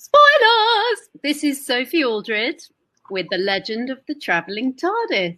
Spoilers! This is Sophie Aldred with The Legend of the Traveling TARDIS.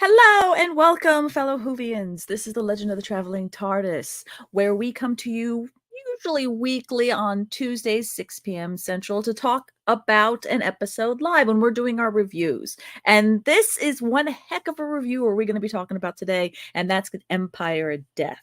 Hello and welcome, fellow Whovians. This is the Legend of the Traveling TARDIS, where we come to you usually weekly on Tuesdays, 6 p.m. Central, to talk about an episode live when we're doing our reviews. And this is one heck of a review we're going to be talking about today, and that's Empire of Death.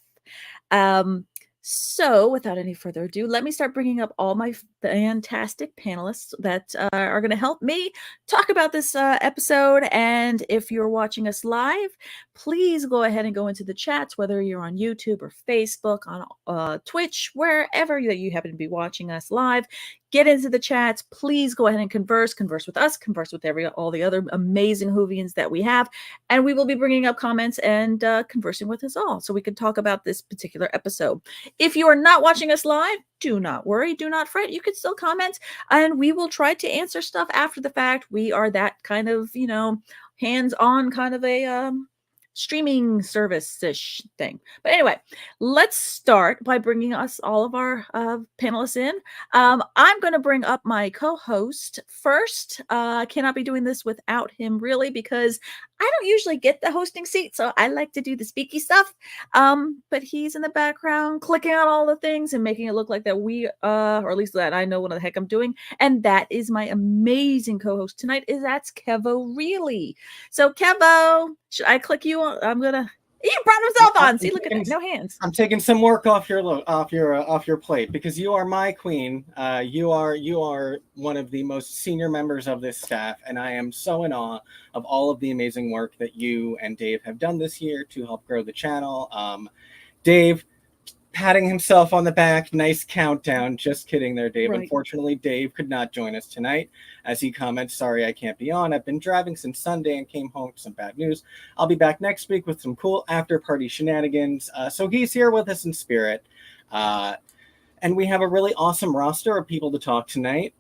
So, without any further ado, let me start bringing up all my fantastic panelists that are going to help me talk about this episode. And if you're watching us live, please go ahead and go into the chats, whether you're on YouTube or Facebook, on Twitch, wherever that you happen to be watching us live. Get into the chats. Please go ahead and converse with us, converse with all the other amazing Whovians that we have. And we will be bringing up comments and conversing with us all so we can talk about this particular episode. If you are not watching us live, do not worry, do not fret. You can still comment and we will try to answer stuff after the fact. We are that kind of, hands-on kind of a streaming service-ish thing. But anyway, let's start by bringing us all of our panelists in. I'm going to bring up my co-host first. I cannot be doing this without him, really, because I don't usually get the hosting seat, so I like to do the speaky stuff. But he's in the background clicking on all the things and making it look like that we, or at least that I know what the heck I'm doing. And that is my amazing co-host tonight. That's Kevo, really. So Kevo, should I click you on? He brought himself on. See, look at that. No hands. I'm taking some work off your plate because you are my queen. You are one of the most senior members of this staff, and I am so in awe of all of the amazing work that you and Dave have done this year to help grow the channel. Dave, patting himself on the back, nice countdown. Just kidding there, Dave. Right. Unfortunately, Dave could not join us tonight. As he comments, sorry I can't be on. I've been driving since Sunday and came home to some bad news. I'll be back next week with some cool after-party shenanigans. So he's here with us in spirit. And we have a really awesome roster of people to talk tonight.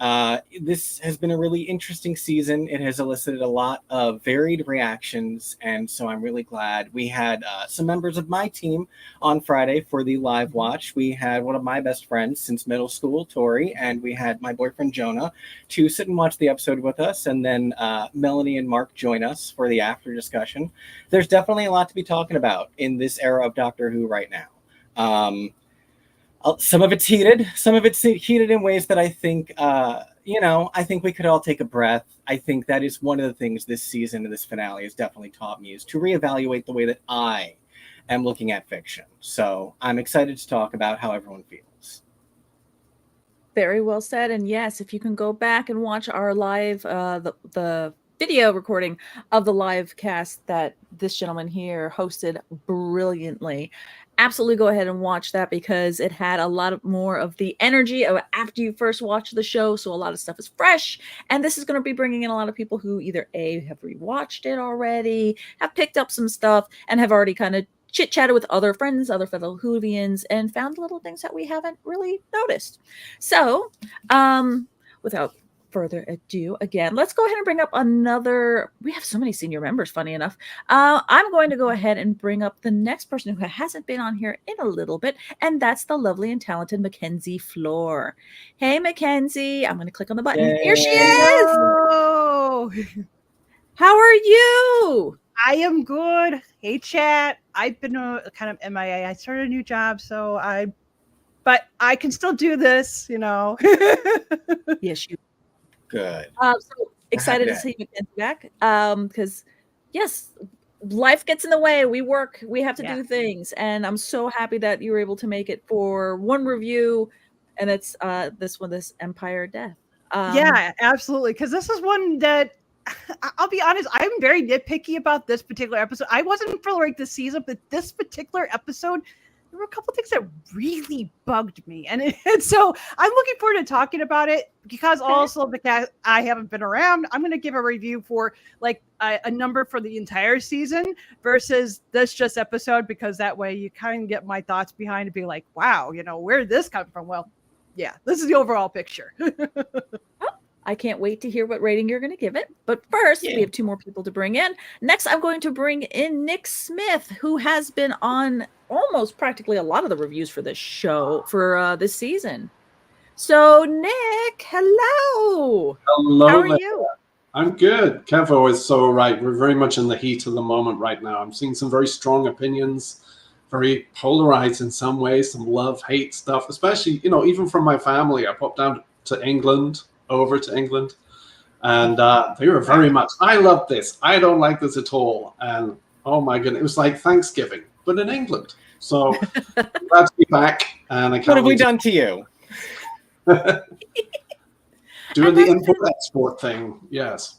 This has been a really interesting season. It has elicited a lot of varied reactions, and so I'm really glad. We had some members of my team on Friday for the live watch. We had one of my best friends since middle school, Tori, and we had my boyfriend, Jonah, to sit and watch the episode with us, and then Melanie and Mark join us for the after discussion. There's definitely a lot to be talking about in this era of Doctor Who right now. Some of it's heated. Some of it's heated in ways that I think, I think we could all take a breath. I think that is one of the things this season and this finale has definitely taught me, is to reevaluate the way that I am looking at fiction. So I'm excited to talk about how everyone feels. Very well said. And yes, if you can go back and watch our live, the video recording of the live cast that this gentleman here hosted brilliantly, absolutely go ahead and watch that, because it had a lot more of the energy of after you first watch the show. So a lot of stuff is fresh, and this is going to be bringing in a lot of people who either have rewatched it already, have picked up some stuff, and have already kind of chit-chatted with other friends, other fellow Whovians, and found little things that we haven't really noticed. So without further ado, again, let's go ahead and bring up another. We have so many senior members, funny enough. I'm going to go ahead and bring up the next person who hasn't been on here in a little bit, and that's the lovely and talented Mackenzie Floor. Hey, Mackenzie. I'm going to click on the button. Yay. Here she is. Hello. How are you? I am good. Hey, chat. I've been kind of MIA. I started a new job, but I can still do this, Yes, you. Good. So excited to see you back. Because yes, life gets in the way. We work, we have to do things, and I'm so happy that you were able to make it for one review, and it's this Empire of Death. Yeah, absolutely. Because this is one that I'll be honest, I'm very nitpicky about this particular episode. I wasn't for like the season, but this particular episode, there were a couple things that really bugged me. And so I'm looking forward to talking about it, because also because I haven't been around, I'm going to give a review for like a number for the entire season versus this just episode, because that way you kind of get my thoughts behind it, be like, wow, where did this come from? Well, yeah, this is the overall picture. I can't wait to hear what rating you're going to give it. But first, we have two more people to bring in. Next, I'm going to bring in Nick Smith, who has been on almost practically a lot of the reviews for this show, for this season. So, Nick, hello. Hello. How are you? I'm good. Kevo is so right. We're very much in the heat of the moment right now. I'm seeing some very strong opinions, very polarized in some ways, some love-hate stuff, especially, even from my family. I popped down over to England, and they were very much, I love this. I don't like this at all. And oh my goodness, it was like Thanksgiving, but in England. So glad to be back. And I can't What have we done to you? Doing the import-export thing, yes.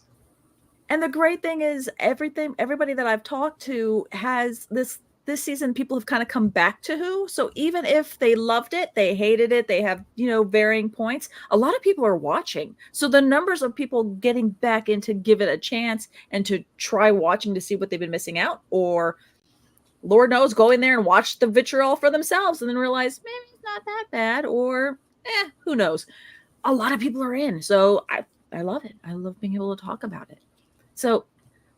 And the great thing is everybody that I've talked to has this season, people have kind of come back to Who. So even if they loved it, they hated it, they have, varying points, a lot of people are watching. So the numbers of people getting back in to give it a chance and to try watching to see what they've been missing out, or Lord knows, go in there and watch the vitriol for themselves and then realize maybe it's not that bad, or who knows. A lot of people are in. So I love it. I love being able to talk about it. So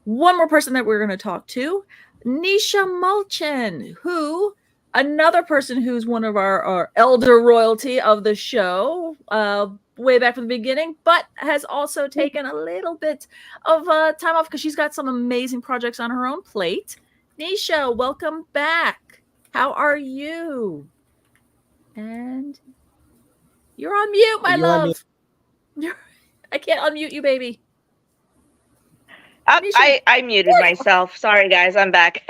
one more person that we're going to talk to, Nisha Mulchin, who, another person who's one of our elder royalty of the show, way back from the beginning, but has also taken a little bit of time off because she's got some amazing projects on her own plate. Nisha, welcome back. How are you? And you're on mute, my love. I can't unmute you, baby. I muted myself. Sorry, guys. I'm back.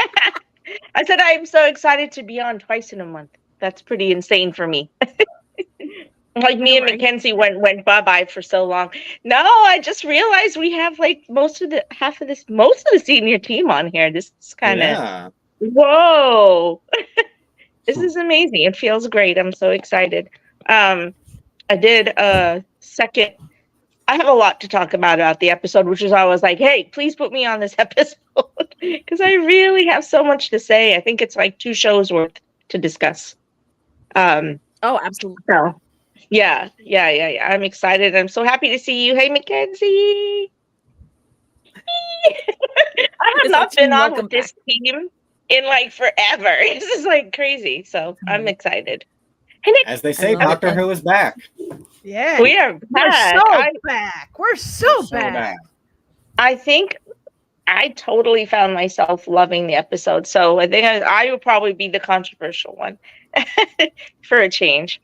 I said I'm so excited to be on twice in a month. That's pretty insane for me. Like me and Mackenzie went bye-bye for so long. No, I just realized we have like most of the senior team on here. This is kind of whoa. This is amazing. It feels great. I'm so excited. I did a second. I have a lot to talk about the episode, which is why I was like, hey, please put me on this episode because I really have so much to say. I think it's like 2 shows worth to discuss. Oh, absolutely. So, yeah. I'm excited. I'm so happy to see you. Hey, Mackenzie. I have not been on with this team in like forever. This is like crazy. So I'm excited. As they say, Doctor Who is back. Yeah, we are back. We're so back. I think I totally found myself loving the episode. So I think I would probably be the controversial one for a change.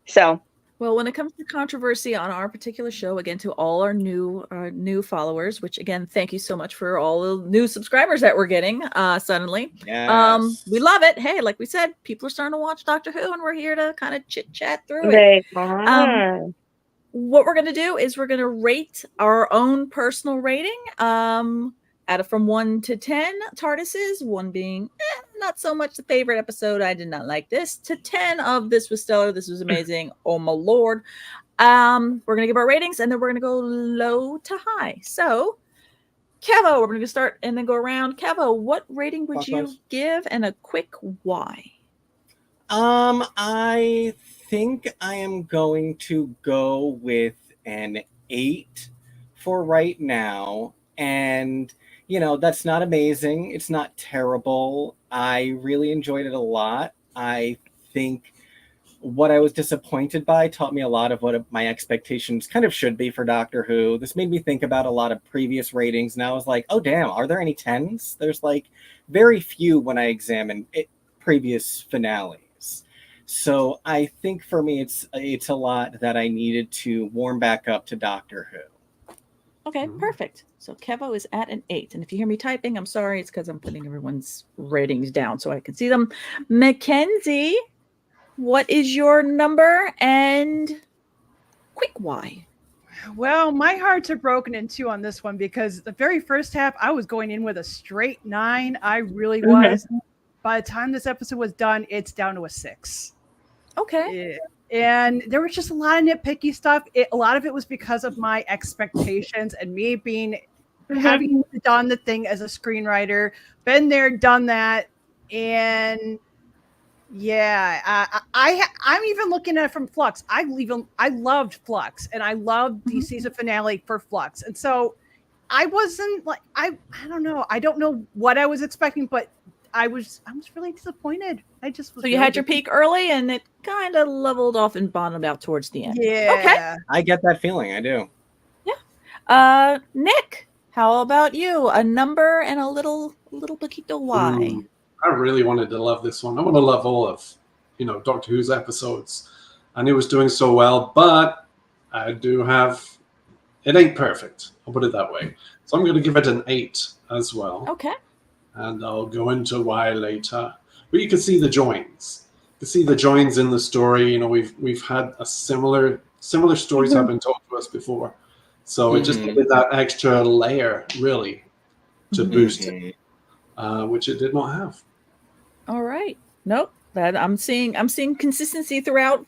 So, well, when it comes to controversy on our particular show, again, to all our new followers, which again, thank you so much for all the new subscribers that we're getting suddenly. Yes. We love it. Hey, like we said, people are starting to watch Doctor Who, and we're here to kind of chit chat through it. What we're going to do is we're going to rate our own personal rating from 1 to 10 TARDISes, 1 being not so much the favorite episode, I did not like this, to 10 of this was stellar, this was amazing, oh my lord. We're going to give our ratings, and then we're going to go low to high. So, Kevo, we're going to start and then go around. Kevo, what rating would you give, and a quick why? I think I am going to go with an 8 for right now, and that's not amazing. It's not terrible. I really enjoyed it a lot. I think what I was disappointed by taught me a lot of what my expectations kind of should be for Doctor Who. This made me think about a lot of previous ratings, and I was like, oh, damn, are there any 10s? There's like very few when I examine previous finales. So I think for me, it's a lot that I needed to warm back up to Doctor Who. Okay, perfect. So Kevo is at an 8. And if you hear me typing, I'm sorry. It's because I'm putting everyone's ratings down so I can see them. Mackenzie, what is your number and quick why? Well, my hearts are broken in 2 on this one because the very first half, I was going in with a straight 9. I really was. By the time this episode was done, it's down to a 6. Okay. Yeah. And there was just a lot of nitpicky stuff. A lot of it was because of my expectations and me having done the thing as a screenwriter, been there, done that. And yeah, I'm even looking at it from Flux. I loved Flux, and I loved the season finale for Flux. And so I wasn't like, I don't know. I don't know what I was expecting, but I was really disappointed. I just was. So you had your peak early, and it kind of leveled off and bottomed out towards the end. Yeah. Okay. I get that feeling. I do. Yeah. Nick, how about you? A number and a little poquito why? I really wanted to love this one. I want to love all of, Doctor Who's episodes. And it was doing so well, but I do have, it ain't perfect. I'll put it that way. So I'm going to give it an 8 as well. Okay. And I'll go into why later. But you can see the joins. You can see the joins in the story. We've had a similar stories have been told to us before. So it just needed that extra layer, really, to boost it, which it did not have. All right. Nope. That I'm seeing consistency throughout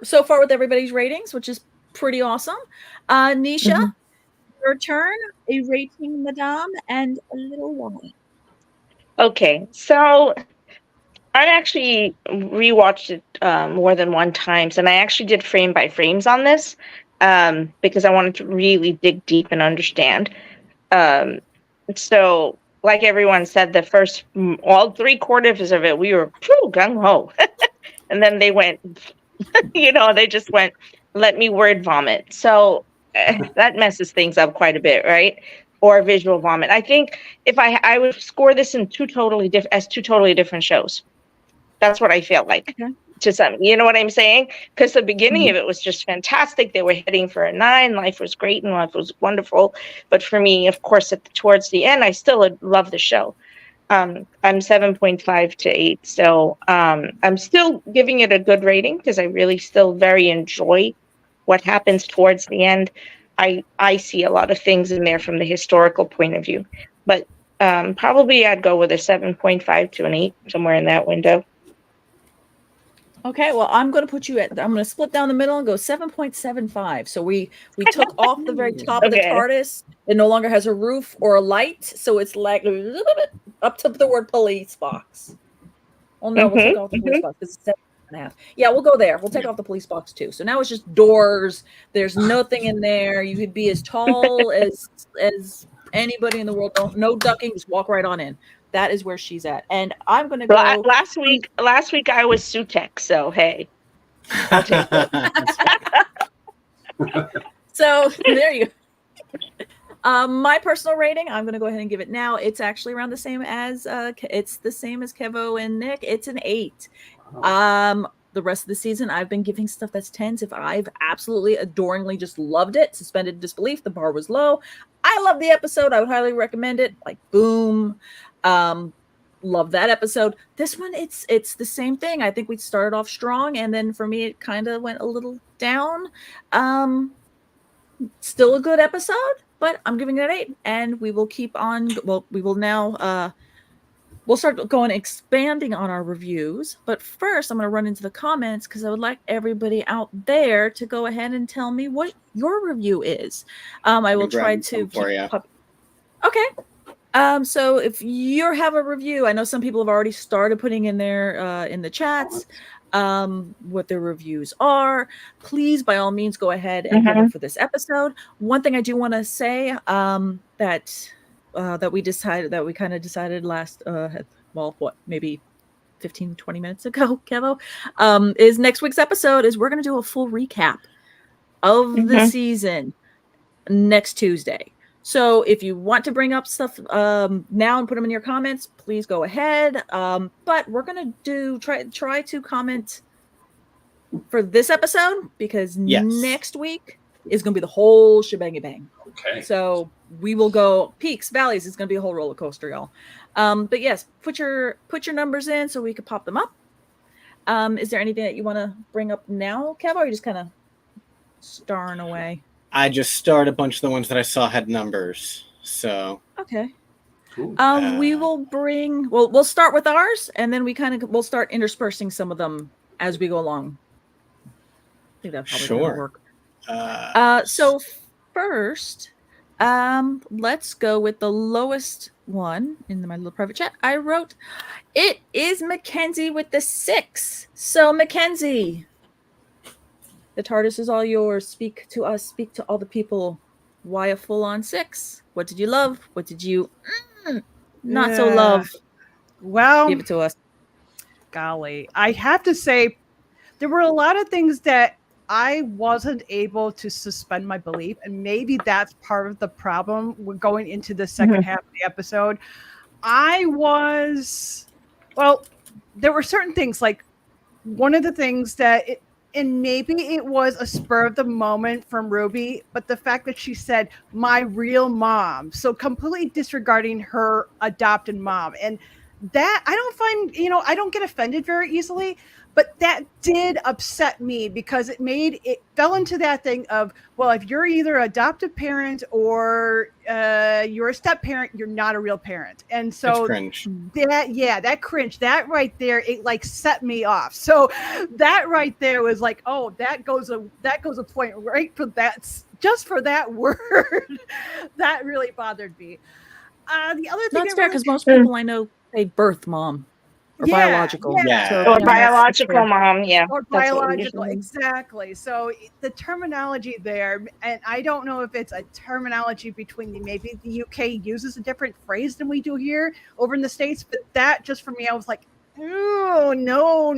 so far with everybody's ratings, which is pretty awesome. Nisha, your turn. A rating, madame, and a little why. Okay, so I actually rewatched it more than one times, and I actually did frame by frames on this because I wanted to really dig deep and understand. So, like everyone said, the first all 3/4 of it, we were gung ho, and then they went, they just went, let me word vomit. So that messes things up quite a bit, right? Or visual vomit. I think if I would score this in two totally different shows. That's what I felt like. Okay. To some, you know what I'm saying? Because the beginning of it was just fantastic. They were heading for a 9. Life was great and life was wonderful. But for me, of course, towards the end, I still love the show. I'm 7.5 to 8. So I'm still giving it a good rating because I really still very enjoy what happens towards the end. I see a lot of things in there from the historical point of view. But probably I'd go with a 7.5 to an 8, somewhere in that window. Okay, well, I'm going to split down the middle and go 7.75. So we took off the very top of the TARDIS. It no longer has a roof or a light, so it's like a little bit up to the word police box. Oh no, we'll take off the police box because it's 7.5. Yeah, we'll go there. We'll take off the police box too. So now it's just doors. There's nothing in there. You could be as tall as anybody in the world. No ducking. Just walk right on in. That is where she's at. And I'm going to go. Last week I was Sutek, so hey. I'll take that. So there you go. My personal rating, I'm going to go ahead and give it now. It's actually around the same as Kevo and Nick. It's an 8. The rest of the season, I've been giving stuff that's 10s. If I've absolutely adoringly just loved it, suspended disbelief, the bar was low. I love the episode. I would highly recommend it. Like, boom. Love that episode. This one, it's the same thing. I think we started off strong, and then for me, it kind of went a little down. Still a good episode, but I'm giving it an 8, and we will keep on. Well, we will now. We'll start expanding on our reviews. But first, I'm going to run into the comments because I would like everybody out there to go ahead and tell me what your review is. I will try to for you. Okay. So if you have a review, I know some people have already started putting in their in the chats what their reviews are. Please, by all means, go ahead and give it for this episode. One thing I do want to say that we kind of decided last maybe 15-20 minutes ago, Kevo, is next week's episode is we're going to do a full recap of the season next Tuesday. So if you want to bring up stuff now and put them in your comments, please go ahead. But we're going to try to comment for this episode because next week is going to be the whole shebang bang. Okay. So we will go peaks, valleys. It's going to be a whole roller coaster, y'all. But yes, put your numbers in so we could pop them up. Is there anything that you want to bring up now, Kevo, or are you just kind of starring away? I just starred a bunch of the ones that I saw had numbers. So okay. Cool. We will we'll start with ours, and then we'll start interspersing some of them as we go along. I think that's probably gonna work. So first, let's go with the lowest one in my little private chat. I wrote, it is Mackenzie with the 6. So Mackenzie, the TARDIS is all yours. Speak to us. Speak to all the people. Why a full-on 6? What did you love? What did you not so love? Well, give it to us. Golly, I have to say, there were a lot of things that I wasn't able to suspend my belief, and maybe that's part of the problem. We're going into the second half of the episode. There were certain things, like one of the things and maybe it was a spur of the moment from Ruby, but the fact that she said my real mom, so completely disregarding her adopted mom, and that I don't find, I don't get offended very easily, but that did upset me because it fell into that thing of, well, if you're either an adoptive parent or you're a step parent, you're not a real parent. And so It's cringe. that cringe, that right there, it like set me off. So that right there was like, oh, that goes a point right for that, just for that word. That really bothered me. The other thing That's fair, because most people I know say birth mom or biological. Yeah. So, Or biological mom, yeah. Or That's what we biological, usually- exactly. So the terminology there, and I don't know if it's a terminology between maybe the UK uses a different phrase than we do here over in the States, but that just for me, I was like, oh, no.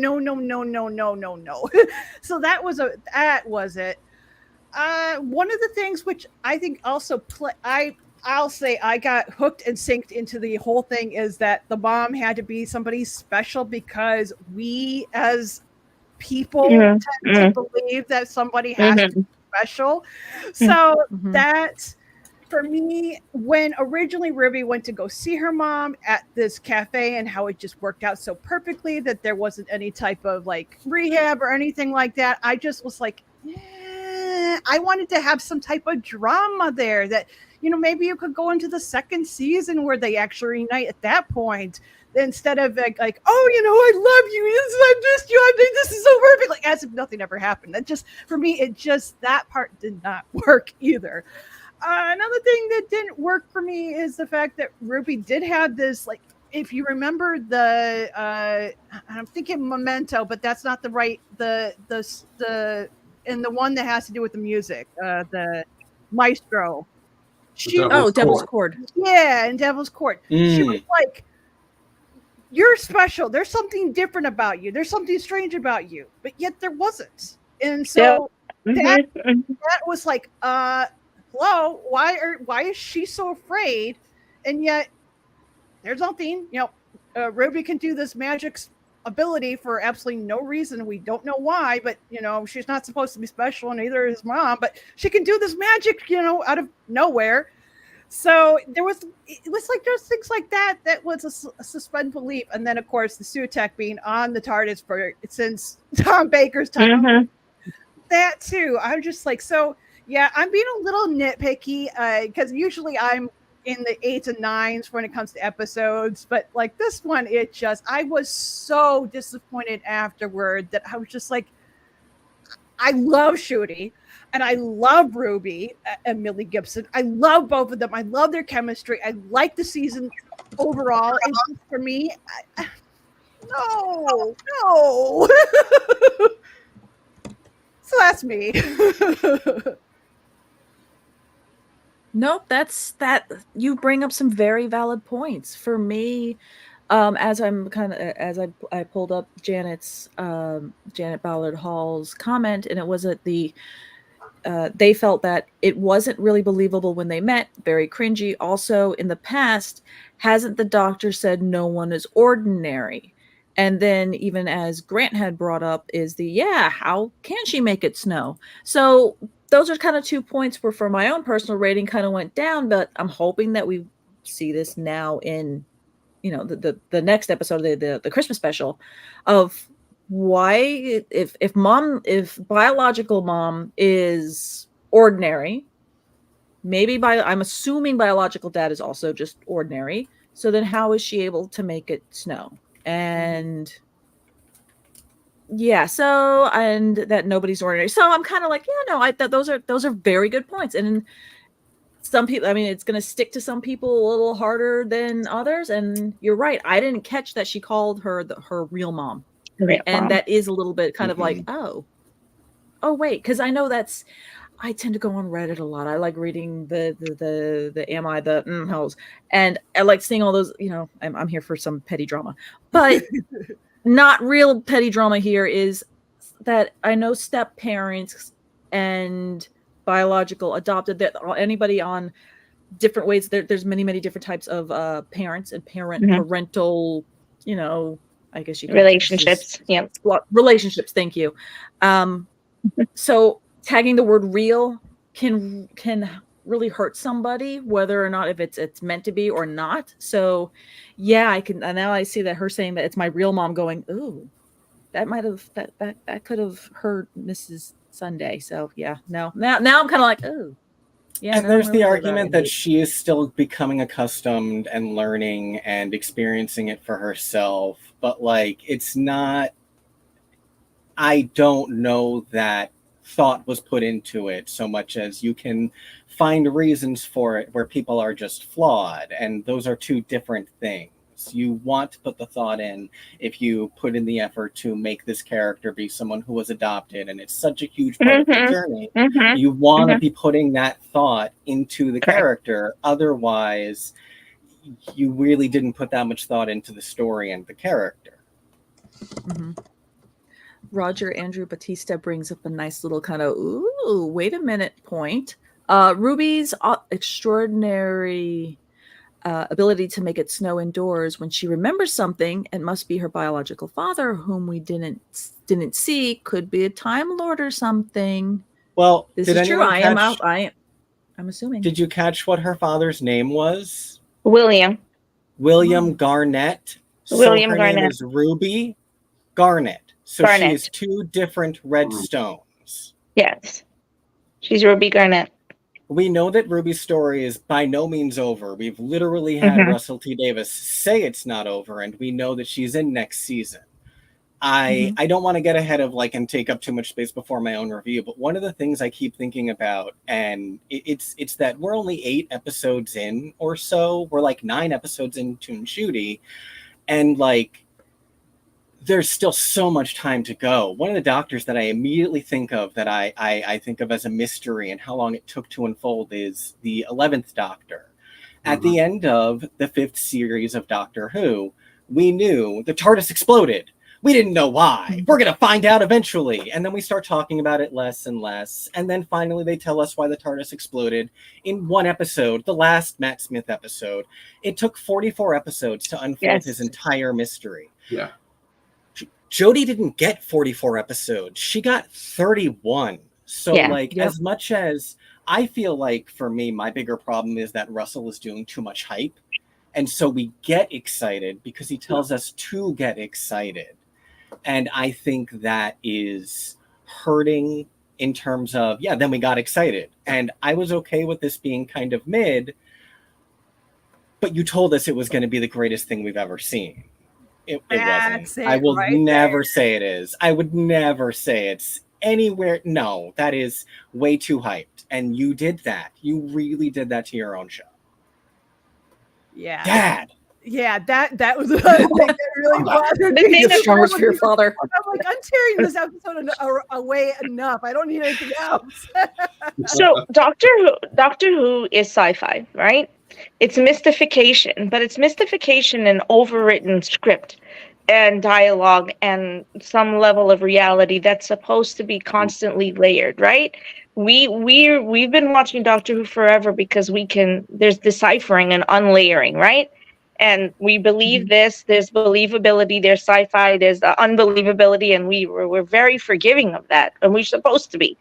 So that was it. One of the things which I think also I'll say I got hooked and synced into the whole thing is that the mom had to be somebody special because we as people tend to believe that somebody has to be special. So that, for me, when originally Ruby went to go see her mom at this cafe and how it just worked out so perfectly that there wasn't any type of like rehab or anything like that, I just was like, I wanted to have some type of drama there that, maybe you could go into the second season where they actually reunite at that point instead of like, oh, I love you. I missed you. I think this is so perfect. Like as if nothing ever happened. That just, for me, that part did not work either. Another thing that didn't work for me is the fact that Ruby did have this, like, if you remember I'm thinking Memento, but that's not the right, and the one that has to do with the music, the Maestro. Devil's Cord. Yeah, in Devil's Court. She was like, you're special. There's something different about you. There's something strange about you. But yet there wasn't. And so that was like, hello, why is she so afraid? And yet there's nothing, Ruby can do this magic ability for absolutely no reason. We don't know why, but she's not supposed to be special, and neither is mom, but she can do this magic, out of nowhere. So it was like just things like that was a suspend belief. And then of course the Sutek being on the TARDIS since Tom Baker's time. That too. I'm just like, so yeah, I'm being a little nitpicky because usually I'm in the 8s and 9s when it comes to episodes, but like this one, I was so disappointed afterward that I was just like, I love Ncuti and I love Ruby and Millie Gibson. I love both of them. I love their chemistry. I like the season overall. And for me, no. So that's me. Nope, you bring up some very valid points. For me, as I pulled up Janet Ballard Hall's comment, and it was at they felt that it wasn't really believable when they met, very cringy. Also, in the past, hasn't the doctor said no one is ordinary? And then even as Grant had brought up is how can she make it snow? So those are kind of 2 points where for my own personal rating kind of went down, but I'm hoping that we see this now in, the next episode of the Christmas special of why if biological mom is ordinary, maybe I'm assuming biological dad is also just ordinary. So then how is she able to make it snow? And and that nobody's ordinary. So I'm kind of like, those are very good points. And some people, it's going to stick to some people a little harder than others. And you're right. I didn't catch that she called her her real mom. That is a little bit kind of like, oh wait, because I know I tend to go on Reddit a lot. I like reading the am I the hoes, and I like seeing all those. I'm here for some petty drama, but not real petty drama. Here is that I know step parents and biological adopted, that anybody on different ways, there's many different types of parents and parental, you know, I guess you could relationships. Yeah. Relationships, thank you. So tagging the word real can really hurt somebody, whether or not if it's meant to be or not. So yeah, I can, and now I see that her saying that it's my real mom, going, ooh, that might have that could have hurt Mrs. Sunday. So yeah, no, now I'm kind of like, oh yeah. And there's the argument that she is still becoming accustomed and learning and experiencing it for herself, but like, it's not, I don't know that thought was put into it so much as you can find reasons for it where people are just flawed, and those are two different things. You want to put the thought in if you put in the effort to make this character be someone who was adopted, and it's such a huge part of the journey. You want to be putting that thought into the character. Otherwise, you really didn't put that much thought into the story and the character. Roger Andrew Batista brings up a nice little kind of, ooh, wait a minute point. Ruby's extraordinary ability to make it snow indoors when she remembers something, it must be her biological father, whom we didn't see. Could be a Time Lord or something. Well, this is true. I'm assuming. Did you catch what her father's name was? William Garnett. William her Garnett. name is Ruby Garnett. So Garnett. she is two different red stones. Yes. She's Ruby Garnett. We know that Ruby's story is by no means over. We've literally had Russell T. Davis say it's not over, and we know that she's in next season. I don't want to get ahead of and take up too much space before my own review, but one of the things I keep thinking about, and it's that we're only 8 episodes in or so. We're 9 episodes into Ncuti, and there's still so much time to go. One of the doctors that I immediately think of, that I think of as a mystery and how long it took to unfold, is the 11th Doctor. At the end of the 5th series of Doctor Who, we knew the TARDIS exploded. We didn't know why. We're going to find out eventually. And then we start talking about it less and less. And then finally they tell us why the TARDIS exploded in one episode, the last Matt Smith episode. It took 44 episodes to unfold his entire mystery. Yeah. Jodie didn't get 44 episodes. She got 31. So as much as I feel for me, my bigger problem is that Russell is doing too much hype. And so we get excited because he tells us to get excited. And I think that is hurting in terms of, then we got excited. And I was okay with this being kind of mid, but you told us it was going to be the greatest thing we've ever seen. It wasn't. I will never say it is. I would never say it's anywhere. No, that is way too hyped. And you did that. You really did that to your own show. Yeah. Dad. Yeah, that was the thing that really bothered me. For your father. I'm I'm tearing this episode away enough. I don't need anything else. So Doctor Who is sci-fi, right? It's mystification, but it's mystification in overwritten script and dialogue and some level of reality that's supposed to be constantly layered, right? We've been watching Doctor Who forever because there's deciphering and unlayering, right? And we believe this, there's believability, there's sci-fi, there's the unbelievability, and we're very forgiving of that, and we're supposed to be.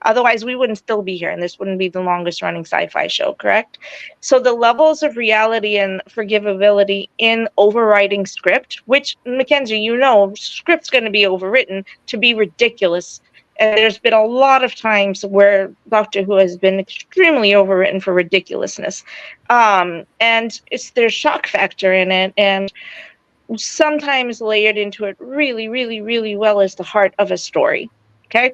Otherwise, we wouldn't still be here, and this wouldn't be the longest running sci-fi show, correct? So the levels of reality and forgivability in overwriting script, which, Mackenzie, script's going to be overwritten to be ridiculous. And there's been a lot of times where Doctor Who has been extremely overwritten for ridiculousness. And there's shock factor in it, and sometimes layered into it really, really, really well is the heart of a story, okay?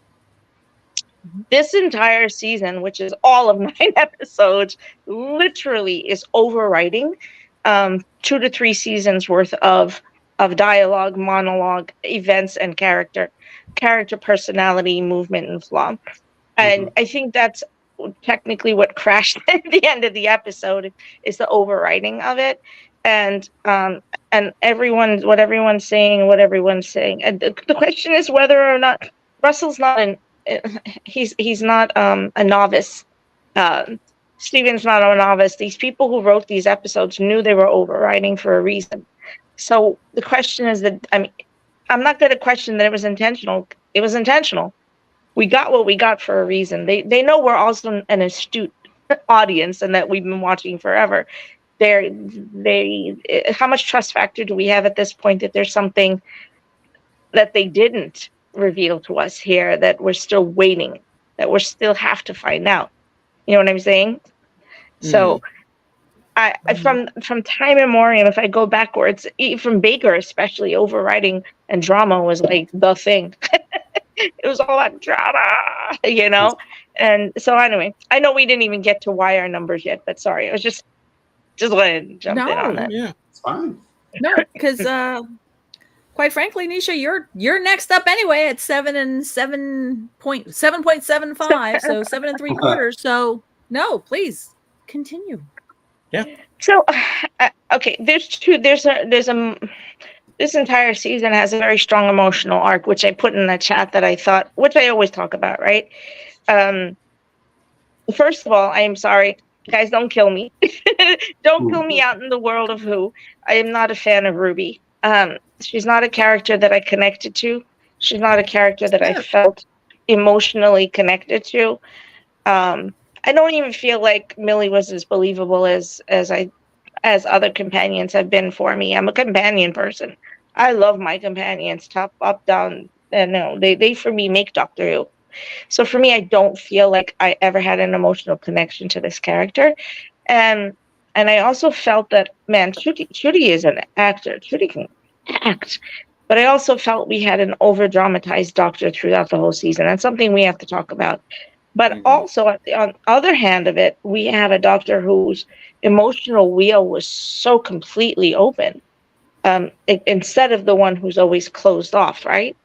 This entire season, which is all of 9 episodes, literally is overwriting 2 to 3 seasons worth of dialogue, monologue, events, and character personality, movement, and flaw. And I think that's technically what crashed at the end of the episode, is the overwriting of it. And what everyone's saying. And the question is whether or not Russell's not he's not a novice. Steven's not a novice. These people who wrote these episodes knew they were overwriting for a reason. So the question is that, I mean, I'm not going to question that it was intentional. It was intentional. We got what we got for a reason. They know we're also an astute audience and that we've been watching forever. How much trust factor do we have at this point that there's something that they didn't reveal to us here that we're still waiting, that we still have to find out? You know what I'm saying? So from time immemorial, if I go backwards, from Baker especially, overwriting and drama was like the thing. It was all about drama, you know? And so anyway, I know we didn't even get to wire numbers yet, but sorry, I was just wanted to jump in on that. Yeah, it's fine. No, because quite frankly, Nisha, you're next up anyway at 7.75, so 7 3/4. So no, please continue. Yeah. So okay, this entire season has a very strong emotional arc, which I put in the chat that I thought, which I always talk about, right? First of all, I am sorry. Guys, don't kill me. Don't kill me out in the world of Who. I am not a fan of Ruby. She's not a character that I connected to. She's not a character that I felt emotionally connected to. I don't even feel like Millie was as believable as other companions have been for me. I'm a companion person. I love my companions, top, up, down. And no, they for me make Doctor Who. So for me, I don't feel like I ever had an emotional connection to this character. And I also felt that, man, Ncuti is an actor. Ncuti can act. But I also felt we had an over-dramatized Doctor throughout the whole season. That's something we have to talk about. But also, on the other hand of it, we have a Doctor whose emotional wheel was so completely open. Instead of the one who's always closed off, right?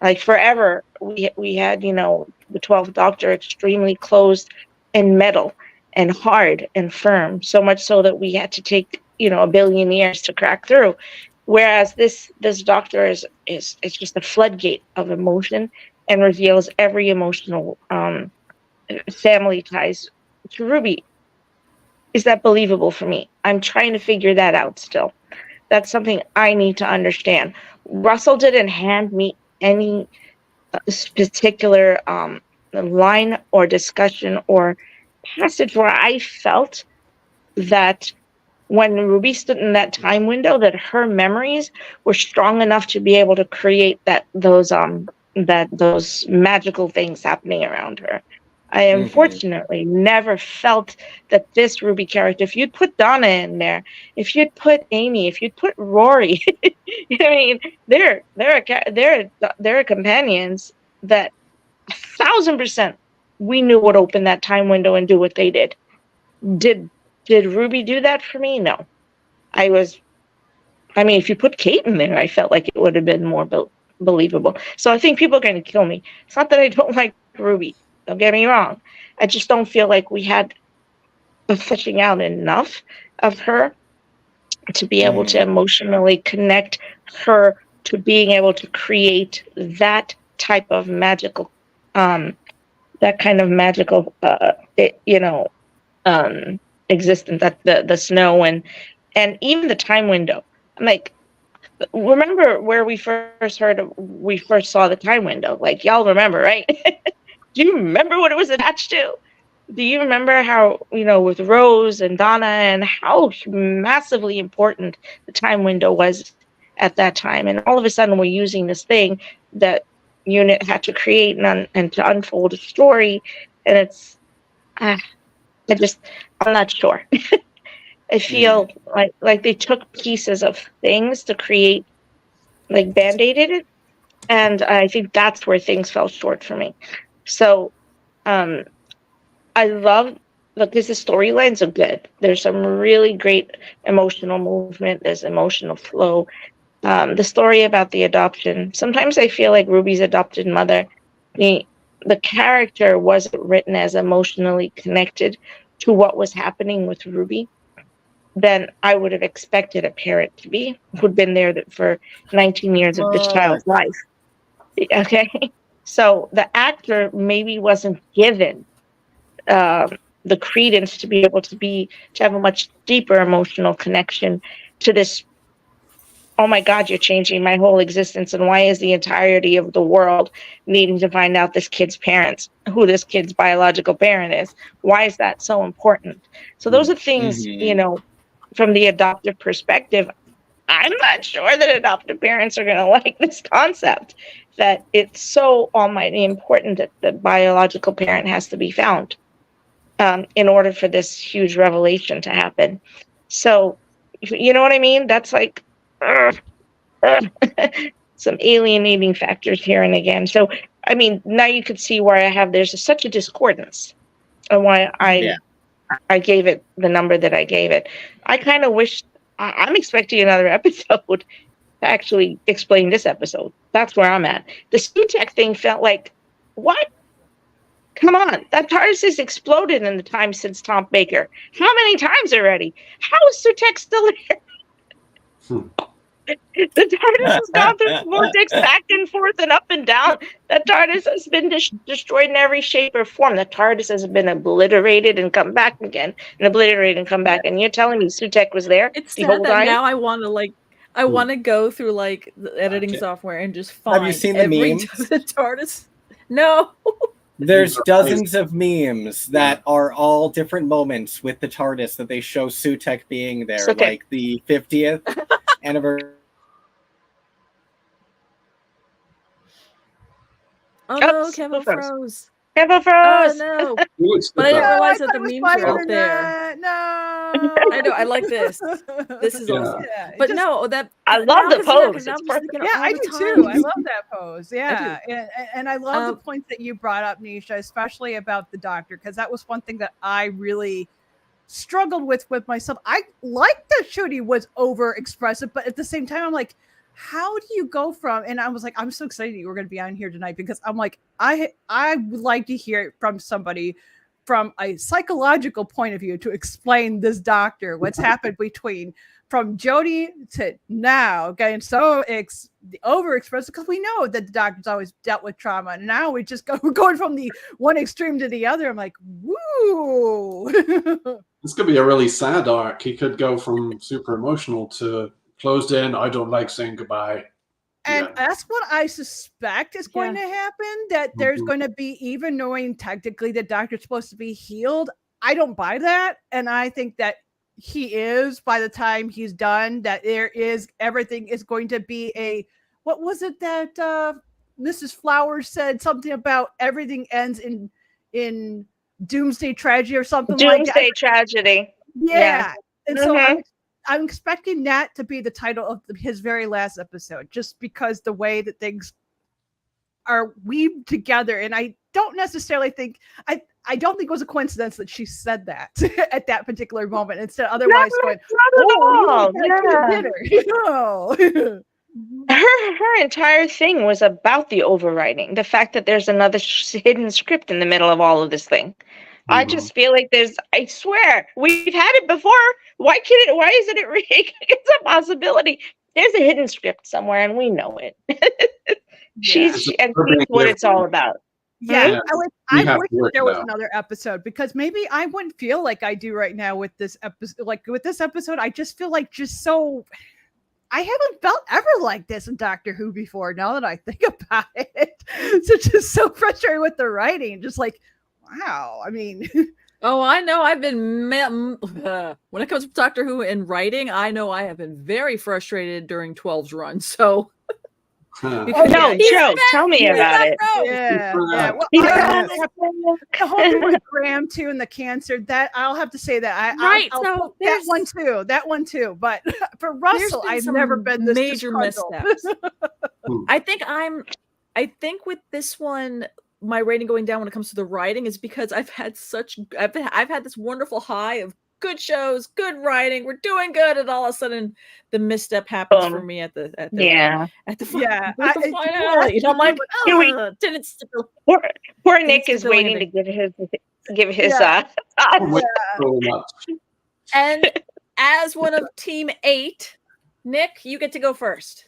Like forever, we had, you know, the 12th Doctor extremely closed and metal and hard and firm, so much so that we had to take, you know, 1 billion years to crack through. Whereas this Doctor is just a floodgate of emotion and reveals every emotional family ties to Ruby. Is that believable for me? I'm trying to figure that out still. That's something I need to understand. Russell didn't hand me any particular line or discussion or passage where I felt that when Ruby stood in that time window, that her memories were strong enough to be able to create those magical things happening around her. I unfortunately never felt that this Ruby character, if you'd put Donna in there, if you'd put Amy, if you'd put Rory, I mean, they're companions that 1,000% we knew would open that time window and do what they did. Did Ruby do that for me? No. If you put Kate in there, I felt like it would have been more believable. So I think people are going to kill me. It's not that I don't like Ruby. Don't get me wrong. I just don't feel like we had fleshing out enough of her to be able to emotionally connect her to being able to create that type of magical, existence, that the snow and even the time window. I'm like, remember where we first saw the time window? Like, y'all remember, right? Do you remember what it was attached to? Do you remember how, with Rose and Donna, and how massively important the time window was at that time? And all of a sudden we're using this thing that Unit had to create and to unfold a story. And it's, I'm not sure. I feel like they took pieces of things to create, like band-aided it. And I think that's where things fell short for me. So I love, because the storylines are good. There's some really great emotional movement. There's emotional flow. The story about the adoption. Sometimes I feel like Ruby's adopted mother, the character wasn't written as emotionally connected to what was happening with Ruby than I would have expected a parent to be, who'd been there for 19 years of this child's life. Okay? So the actor maybe wasn't given the credence to be able to have a much deeper emotional connection to this. Oh my God, you're changing my whole existence. And why is the entirety of the world needing to find out this kid's parents, who this kid's biological parent is? Why is that so important? So those are things, from the adoptive perspective, I'm not sure that adoptive parents are going to like this concept, that it's so almighty important that the biological parent has to be found in order for this huge revelation to happen. So, you know what I mean? That's like some alienating factors here and again. So, I mean, now you could see where there's such a discordance and why I gave it the number that I gave it. I kind of wish, I'm expecting another episode to actually explain this episode. That's where I'm at. The Sutek thing felt like, what? Come on, that TARDIS has exploded in the time since Tom Baker. How many times already? How is Sutek still there? The TARDIS has gone through vortex back and forth and up and down. That TARDIS has been destroyed in every shape or form. The TARDIS has been obliterated and come back again, and obliterated and come back. And you're telling me Sutek was there? It's sad that now I want to go through like the editing software and just find. Have you seen the memes? The TARDIS. No. There's dozens of memes that are all different moments with the TARDIS that they show Sutek being there, like the 50th anniversary. Oh no, Kevo froze. Kevo froze. Oh no. But I didn't realize that the memes were up there. No. I know, I like this. This is awesome. Yeah, but no, I love the pose. I do too. I love that pose. Yeah. And I love the points that you brought up, Nisha, especially about the doctor, because that was one thing that I really struggled with myself. I liked that Ncuti was over expressive, but at the same time, I'm like, how do you go from, and I was like, I'm so excited you were going to be on here tonight, because I'm like, I would like to hear it from somebody from a psychological point of view to explain this doctor, what's happened from Jodie to now, getting so overexpressed, because we know that the doctor's always dealt with trauma, and now we're going from the one extreme to the other. I'm like, woo. This could be a really sad arc. He could go from super emotional to closed in, I don't like saying goodbye. And that's what I suspect is going to happen, that there's going to be, even knowing technically the doctor's supposed to be healed, I don't buy that. And I think that he is, by the time he's done, that everything is going to be what was it that Mrs. Flowers said, something about everything ends in doomsday tragedy or something like that. Doomsday tragedy. Yeah. And so I'm expecting that to be the title of his very last episode, just because the way that things are weaved together. And I don't necessarily think, I don't think it was a coincidence that she said that at that particular moment, instead otherwise going, Her entire thing was about the overwriting, the fact that there's another hidden script in the middle of all of this thing. I just feel like I swear, we've had it before. Why isn't it rigged? It's a possibility. There's a hidden script somewhere and we know it. She's what it's all about. Yeah. I wish there was another episode, because maybe I wouldn't feel like I do right now with this episode. Like with this episode, I just feel like I haven't felt ever like this in Doctor Who before, now that I think about it. So just so frustrated with the writing, just like, wow. I mean, oh, I know. I've been when it comes to Doctor Who and writing, I know I have been very frustrated during 12's run. So, Joe, tell me about it. Yeah. Well, the whole thing with Graham too, and the cancer. That I'll have to say that I'll that one too. But for Russell, I've never been this major missteps. I think with this one, my rating going down when it comes to the writing is because I've had this wonderful high of good shows, good writing, we're doing good, and all of a sudden the misstep happens for me at the finale. I'm like, didn't still. Poor Nick is waiting to give his and as one of Team 8, Nick, you get to go first.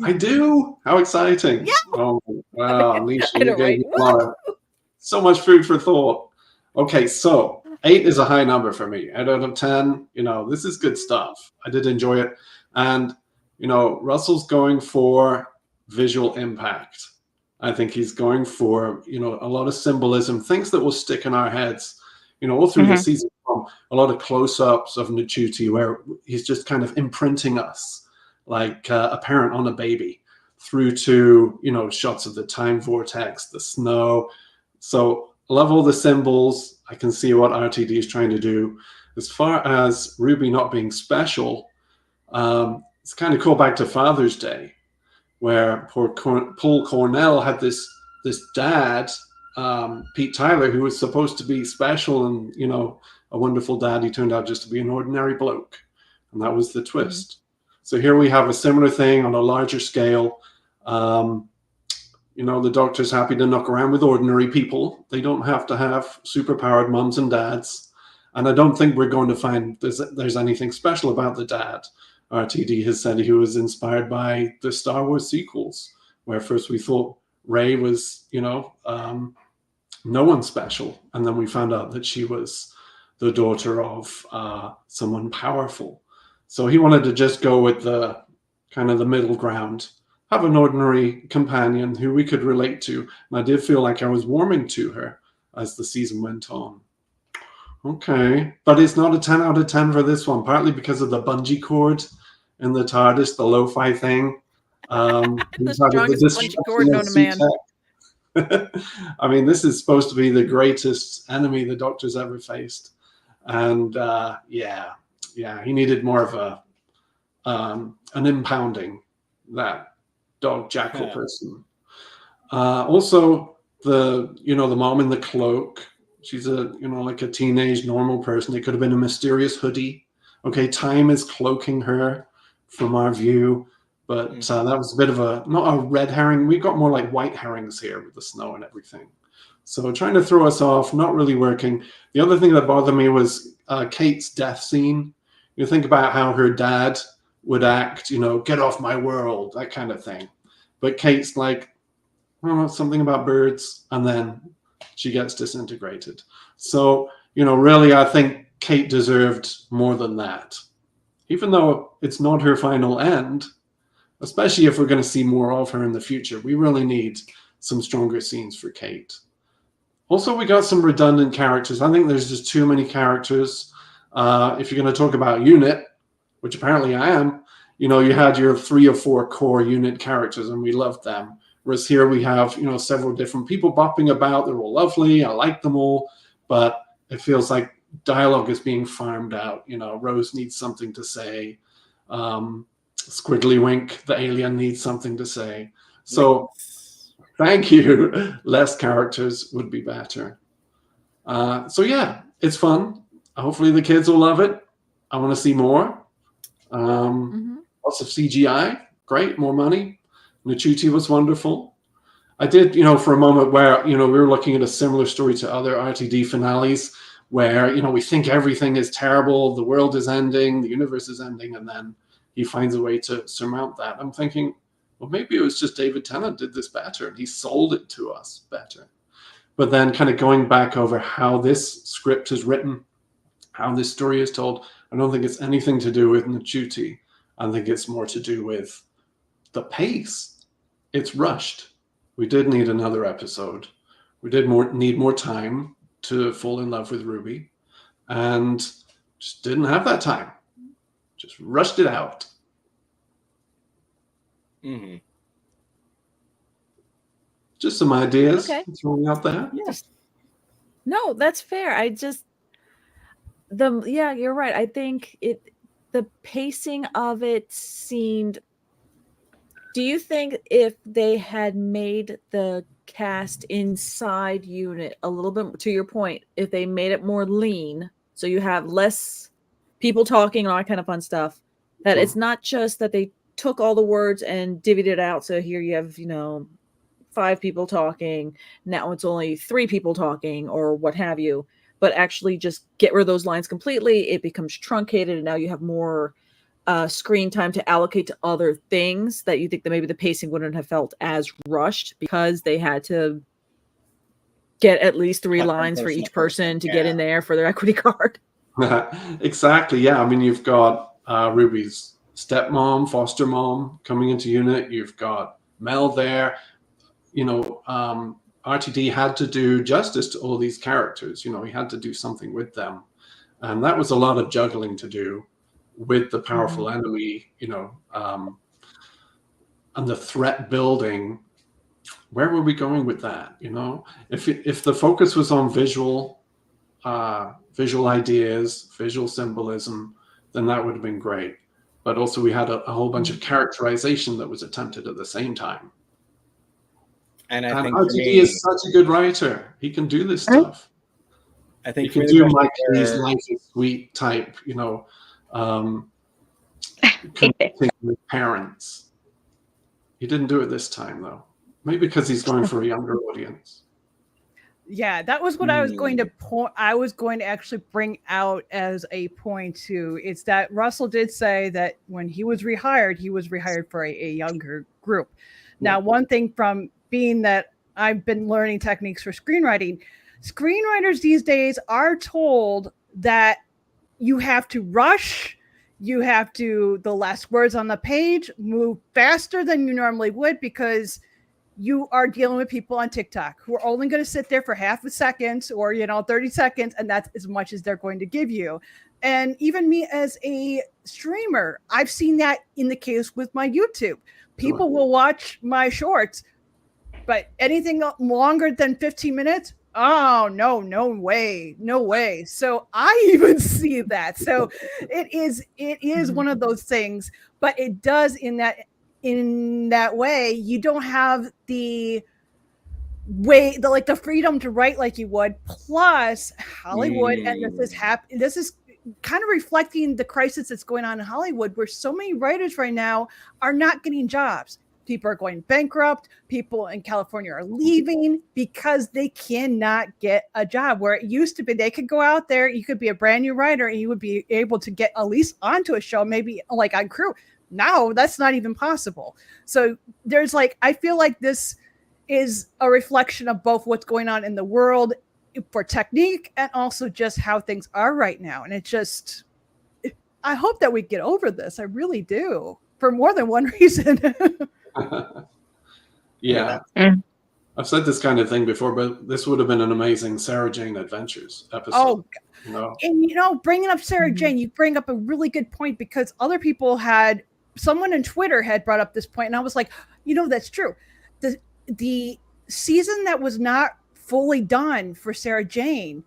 I do. How exciting! Yeah. Oh wow, Nisha, I you know, gave right? me a lot of, so much food for thought. Okay, so 8 is a high number for me. 8 out of 10. This is good stuff. I did enjoy it, and Russell's going for visual impact. I think he's going for a lot of symbolism, things that will stick in our heads. All through the season, from a lot of close-ups of Ncuti, where he's just kind of imprinting us like a parent on a baby, through to shots of the time vortex, the snow. So I love all the symbols. I can see what RTD is trying to do. As far as Ruby not being special, it's kind of called back to Father's Day, where Paul Cornell had this dad, Pete Tyler, who was supposed to be special and a wonderful dad. He turned out just to be an ordinary bloke, and that was the twist. Mm-hmm. So here we have a similar thing on a larger scale. The Doctor's happy to knock around with ordinary people. They don't have to have superpowered mums and dads, and I don't think we're going to find there's anything special about the dad. RTD has said he was inspired by the Star Wars sequels, where first we thought Rey was, no one special. And then we found out that she was the daughter of someone powerful. So he wanted to just go with the kind of the middle ground, have an ordinary companion who we could relate to. And I did feel like I was warming to her as the season went on. Okay, but it's not a 10 out of 10 for this one, partly because of the bungee cord in the TARDIS, the lo-fi thing. The strongest bungee cord known to man. I mean, this is supposed to be the greatest enemy the Doctor's ever faced. And he needed more of an impounding, that dog jackal person. Also, the mom in the cloak. She's like a teenage normal person. It could have been a mysterious hoodie. Okay, time is cloaking her from our view, but that was a bit of not a red herring. We got more like white herrings here with the snow and everything. So trying to throw us off, not really working. The other thing that bothered me was Kate's death scene. You think about how her dad would act, get off my world, that kind of thing. But Kate's like, something about birds, and then she gets disintegrated. So, really, I think Kate deserved more than that. Even though it's not her final end, especially if we're going to see more of her in the future, we really need some stronger scenes for Kate. Also, we got some redundant characters. I think there's just too many characters. If you're going to talk about unit, which apparently I am, you had your 3 or 4 core unit characters, and we loved them. Whereas here we have, several different people bopping about. They're all lovely. I like them all. But it feels like dialogue is being farmed out. Rose needs something to say. Squiggly Wink, the alien, needs something to say. So thank you. Less characters would be better. It's fun. Hopefully the kids will love it. I want to see more. Lots of CGI. Great. More money. Ncuti was wonderful. I did, for a moment where, we were looking at a similar story to other RTD finales where, we think everything is terrible, the world is ending, the universe is ending, and then he finds a way to surmount that. I'm thinking, well, maybe it was just David Tennant did this better and he sold it to us better. But then kind of going back over how this script is written, how this story is told, I don't think it's anything to do with Ncuti. I think it's more to do with the pace. It's rushed. We did need another episode. We did need more time to fall in love with Ruby, and just didn't have that time. Just rushed it out. Just some ideas throwing out there. Yes. No, that's fair. You're right. I think the pacing of it seemed. Do you think if they had made the cast inside unit a little bit, to your point, if they made it more lean, so you have less people talking and all that kind of fun stuff, that it's not just that they took all the words and divvied it out. So here you have, 5 people talking. Now it's only 3 people talking or what have you, but actually just get rid of those lines completely. It becomes truncated and now you have more screen time to allocate to other things that you think that maybe the pacing wouldn't have felt as rushed because they had to get at least 3 lines for each person to get in there for their equity card. Exactly. Yeah. I mean, you've got Ruby's stepmom, foster mom coming into unit. You've got Mel there. You know, RTD had to do justice to all these characters. You know, he had to do something with them. And that was a lot of juggling to do with the powerful enemy, you know, and the threat building. Where were we going with that? You know, if the focus was on visual ideas, visual symbolism, then that would have been great. But also we had a whole bunch of characterization that was attempted at the same time. And I think RTD is such a good writer. He can do this stuff. I think he can do Mike Lee's Life is Sweet type, you know, connecting with parents. He didn't do it this time though. Maybe because he's going for a younger audience. Yeah, that was what I was going to point. I was going to actually bring out as a point too. It's that Russell did say that when he was rehired for a younger group. Now, one thing from being that I've been learning techniques for screenwriting, screenwriters these days are told that you have to rush, you have to, the less words on the page, move faster than you normally would because you are dealing with people on TikTok who are only going to sit there for half a second or, 30 seconds. And that's as much as they're going to give you. And even me as a streamer, I've seen that in the case with my YouTube. People will watch my shorts, but anything longer than 15 minutes, oh, no way. So I even see that. So it is one of those things, but it does in that way, you don't have the freedom to write like you would. Plus Hollywood, and this is kind of reflecting the crisis that's going on in Hollywood, where so many writers right now are not getting jobs. People are going bankrupt. People in California are leaving because they cannot get a job. Where it used to be, they could go out there, you could be a brand new writer and you would be able to get at least onto a show, maybe like on crew. Now that's not even possible. So there's I feel like this is a reflection of both what's going on in the world for technique and also just how things are right now. And I hope that we get over this. I really do, for more than one reason. Yeah. I've said this kind of thing before, but this would have been an amazing Sarah Jane Adventures episode. And bringing up Sarah Jane, you bring up a really good point, because other people someone on Twitter had brought up this point, and I was like, that's true. The season that was not fully done for Sarah Jane,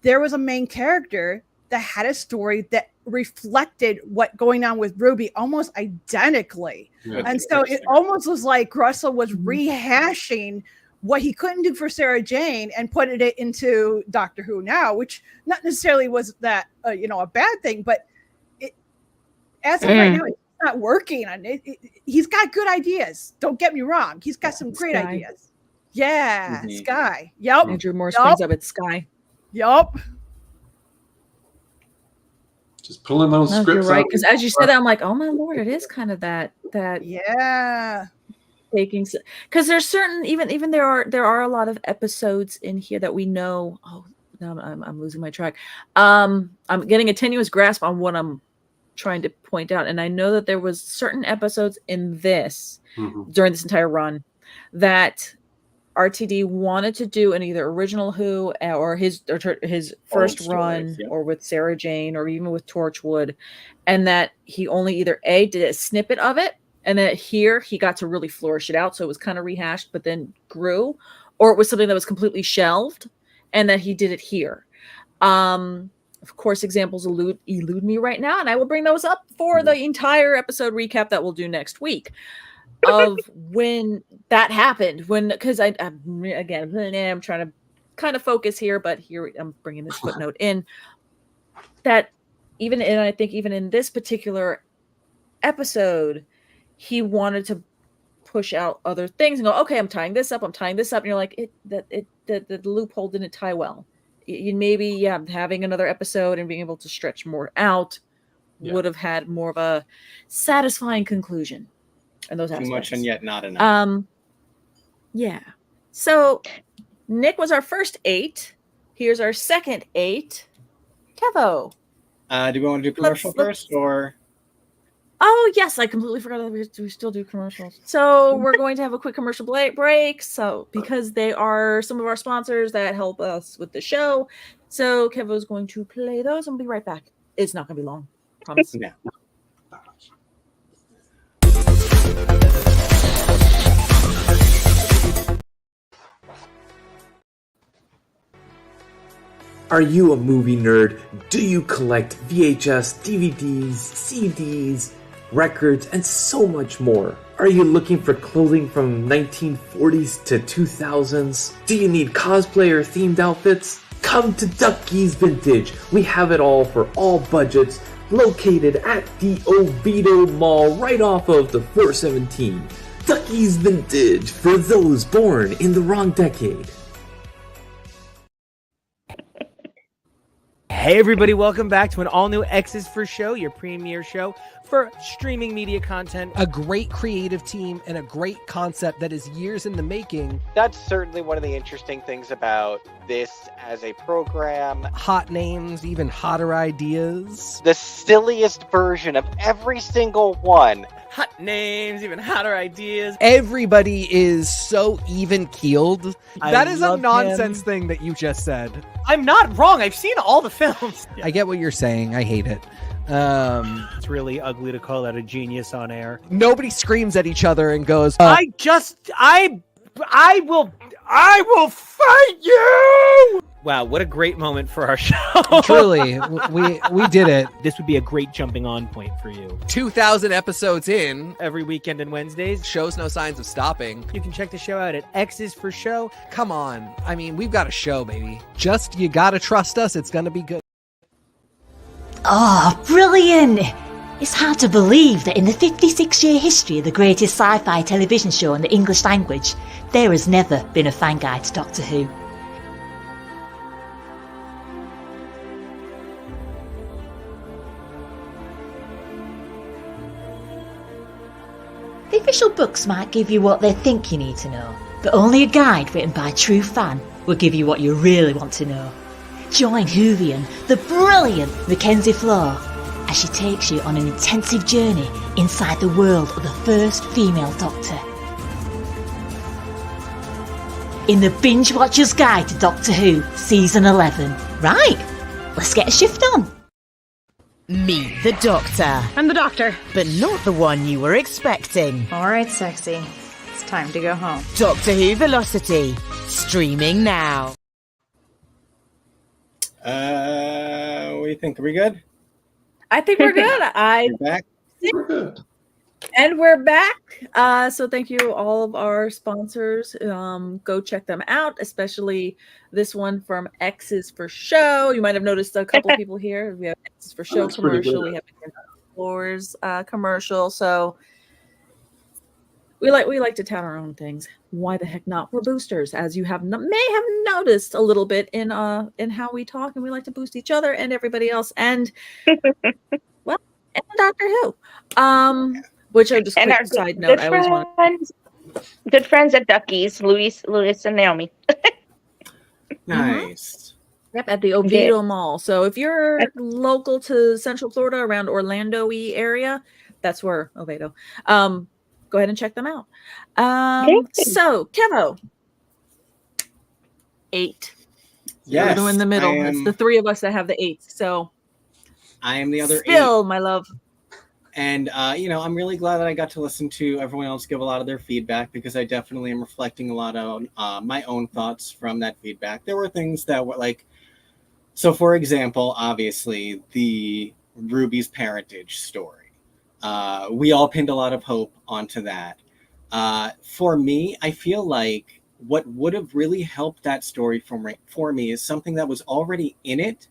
there was a main character that had a story that reflected what going on with Ruby almost identically. Yeah. And so it almost was like Russell was rehashing what he couldn't do for Sarah Jane and putting it into Doctor Who now, which not necessarily was that, a bad thing, but as of right now, it's not working. And he's got good ideas. Don't get me wrong. He's got some great ideas. Yeah. Sky. Yep. Andrew Morse brings up it's Sky. Yep. Just pulling those scripts you're right, because as you said that, I'm like, oh my Lord, it is kind of that taking, because there's certain even there are a lot of episodes in here that we know. Oh, now I'm losing my track. I'm getting a tenuous grasp on what I'm trying to point out, and I know that there was certain episodes in this during this entire run that RTD wanted to do in either original Who or his first run, or with Sarah Jane, or even with Torchwood, and that he only either did a snippet of it, and that here he got to really flourish it out, so it was kind of rehashed but then grew, or it was something that was completely shelved and that he did it here. Of course, examples elude me right now, and I will bring those up for the entire episode recap that we'll do next week. Of when that happened, because I'm trying to kind of focus here, but here I'm bringing this footnote in that I think even in this particular episode, he wanted to push out other things and go, okay, I'm tying this up, and you're like, the loophole didn't tie well. You maybe having another episode and being able to stretch more out would have had more of a satisfying conclusion in those aspects. Too much and yet not enough. Yeah. So Nick was our first 8. Here's our second 8. Kevo. Do we want to do commercial first or? Oh, yes. I completely forgot that we still do commercials. So we're going to have a quick commercial break. So because they are some of our sponsors that help us with the show. So Kevo's going to play those and we'll be right back. It's not going to be long. Promise. Yeah. Are you a movie nerd? Do you collect VHS, DVDs, CDs, records, and so much more? Are you looking for clothing from 1940s to 2000s? Do you need cosplay or themed outfits? Come to Ducky's Vintage. We have it all for all budgets, located at the Oviedo Mall right off of the 417. Ducky's Vintage for those born in the wrong decade. Hey everybody, welcome back to an all-new X's for Show, your premiere show for streaming media content. A great creative team and a great concept that is years in the making. That's certainly one of the interesting things about this as a program. Hot names, even hotter ideas. The silliest version of every single one. Hot names, even hotter ideas. Everybody is so even-keeled. That is a nonsense him. thing that you just said. I'm not wrong. I've seen all the films. I get what you're saying. I hate it. It's really ugly to call out a genius on air. Nobody screams at each other and goes, I will fight you! Wow, what a great moment for our show. Truly, we did it. This would be a great jumping on point for you. 2,000 episodes in. Every weekend and Wednesdays. Shows no signs of stopping. You can check the show out at X's for Show. Come on. I mean, we've got a show, baby. Just, you gotta trust us. It's gonna be good. Oh, brilliant! It's hard to believe that in the 56-year history of the greatest sci-fi television show in the English language, there has never been a fan guide to Doctor Who. The official books might give you what they think you need to know, but only a guide written by a true fan will give you what you really want to know. Join Whovian, the brilliant Mackenzie Flaw, as she takes you on an intensive journey inside the world of the first female Doctor. In the Binge Watcher's Guide to Doctor Who, Season 11. Right, let's get a shift on. Meet the Doctor. I'm the Doctor. But not the one you were expecting. Alright, sexy. It's time to go home. Doctor Who Velocity. Streaming now. What do you think? Are we good? I think we're good. We're back. We're good. And we're back. So thank you all of our sponsors. Go check them out, especially this one from X's for Show. You might have noticed a couple people here. We have X's for Show commercial. We have Floors commercial. So we like to tout our own things. Why the heck not? We're boosters, as you may have noticed a little bit in how we talk, and we like to boost each other and everybody else. And well, and Doctor Who. Which are just quick side note. I always want good friends at Ducky's, Louis and Naomi. Nice. Yep, at the Oviedo Mall. So if you're local to Central Florida, around Orlando-y area, that's where Oviedo. Go ahead and check them out. So Kevo, 8. Yes, you're in the middle. It's the 3 of us that have the 8. So I am the other 8. Still, my love. And, I'm really glad that I got to listen to everyone else give a lot of their feedback, because I definitely am reflecting a lot on my own thoughts from that feedback. There were things that were like, so for example, obviously the Ruby's parentage story. We all pinned a lot of hope onto that. For me, I feel like what would have really helped that story for me is something that was already in it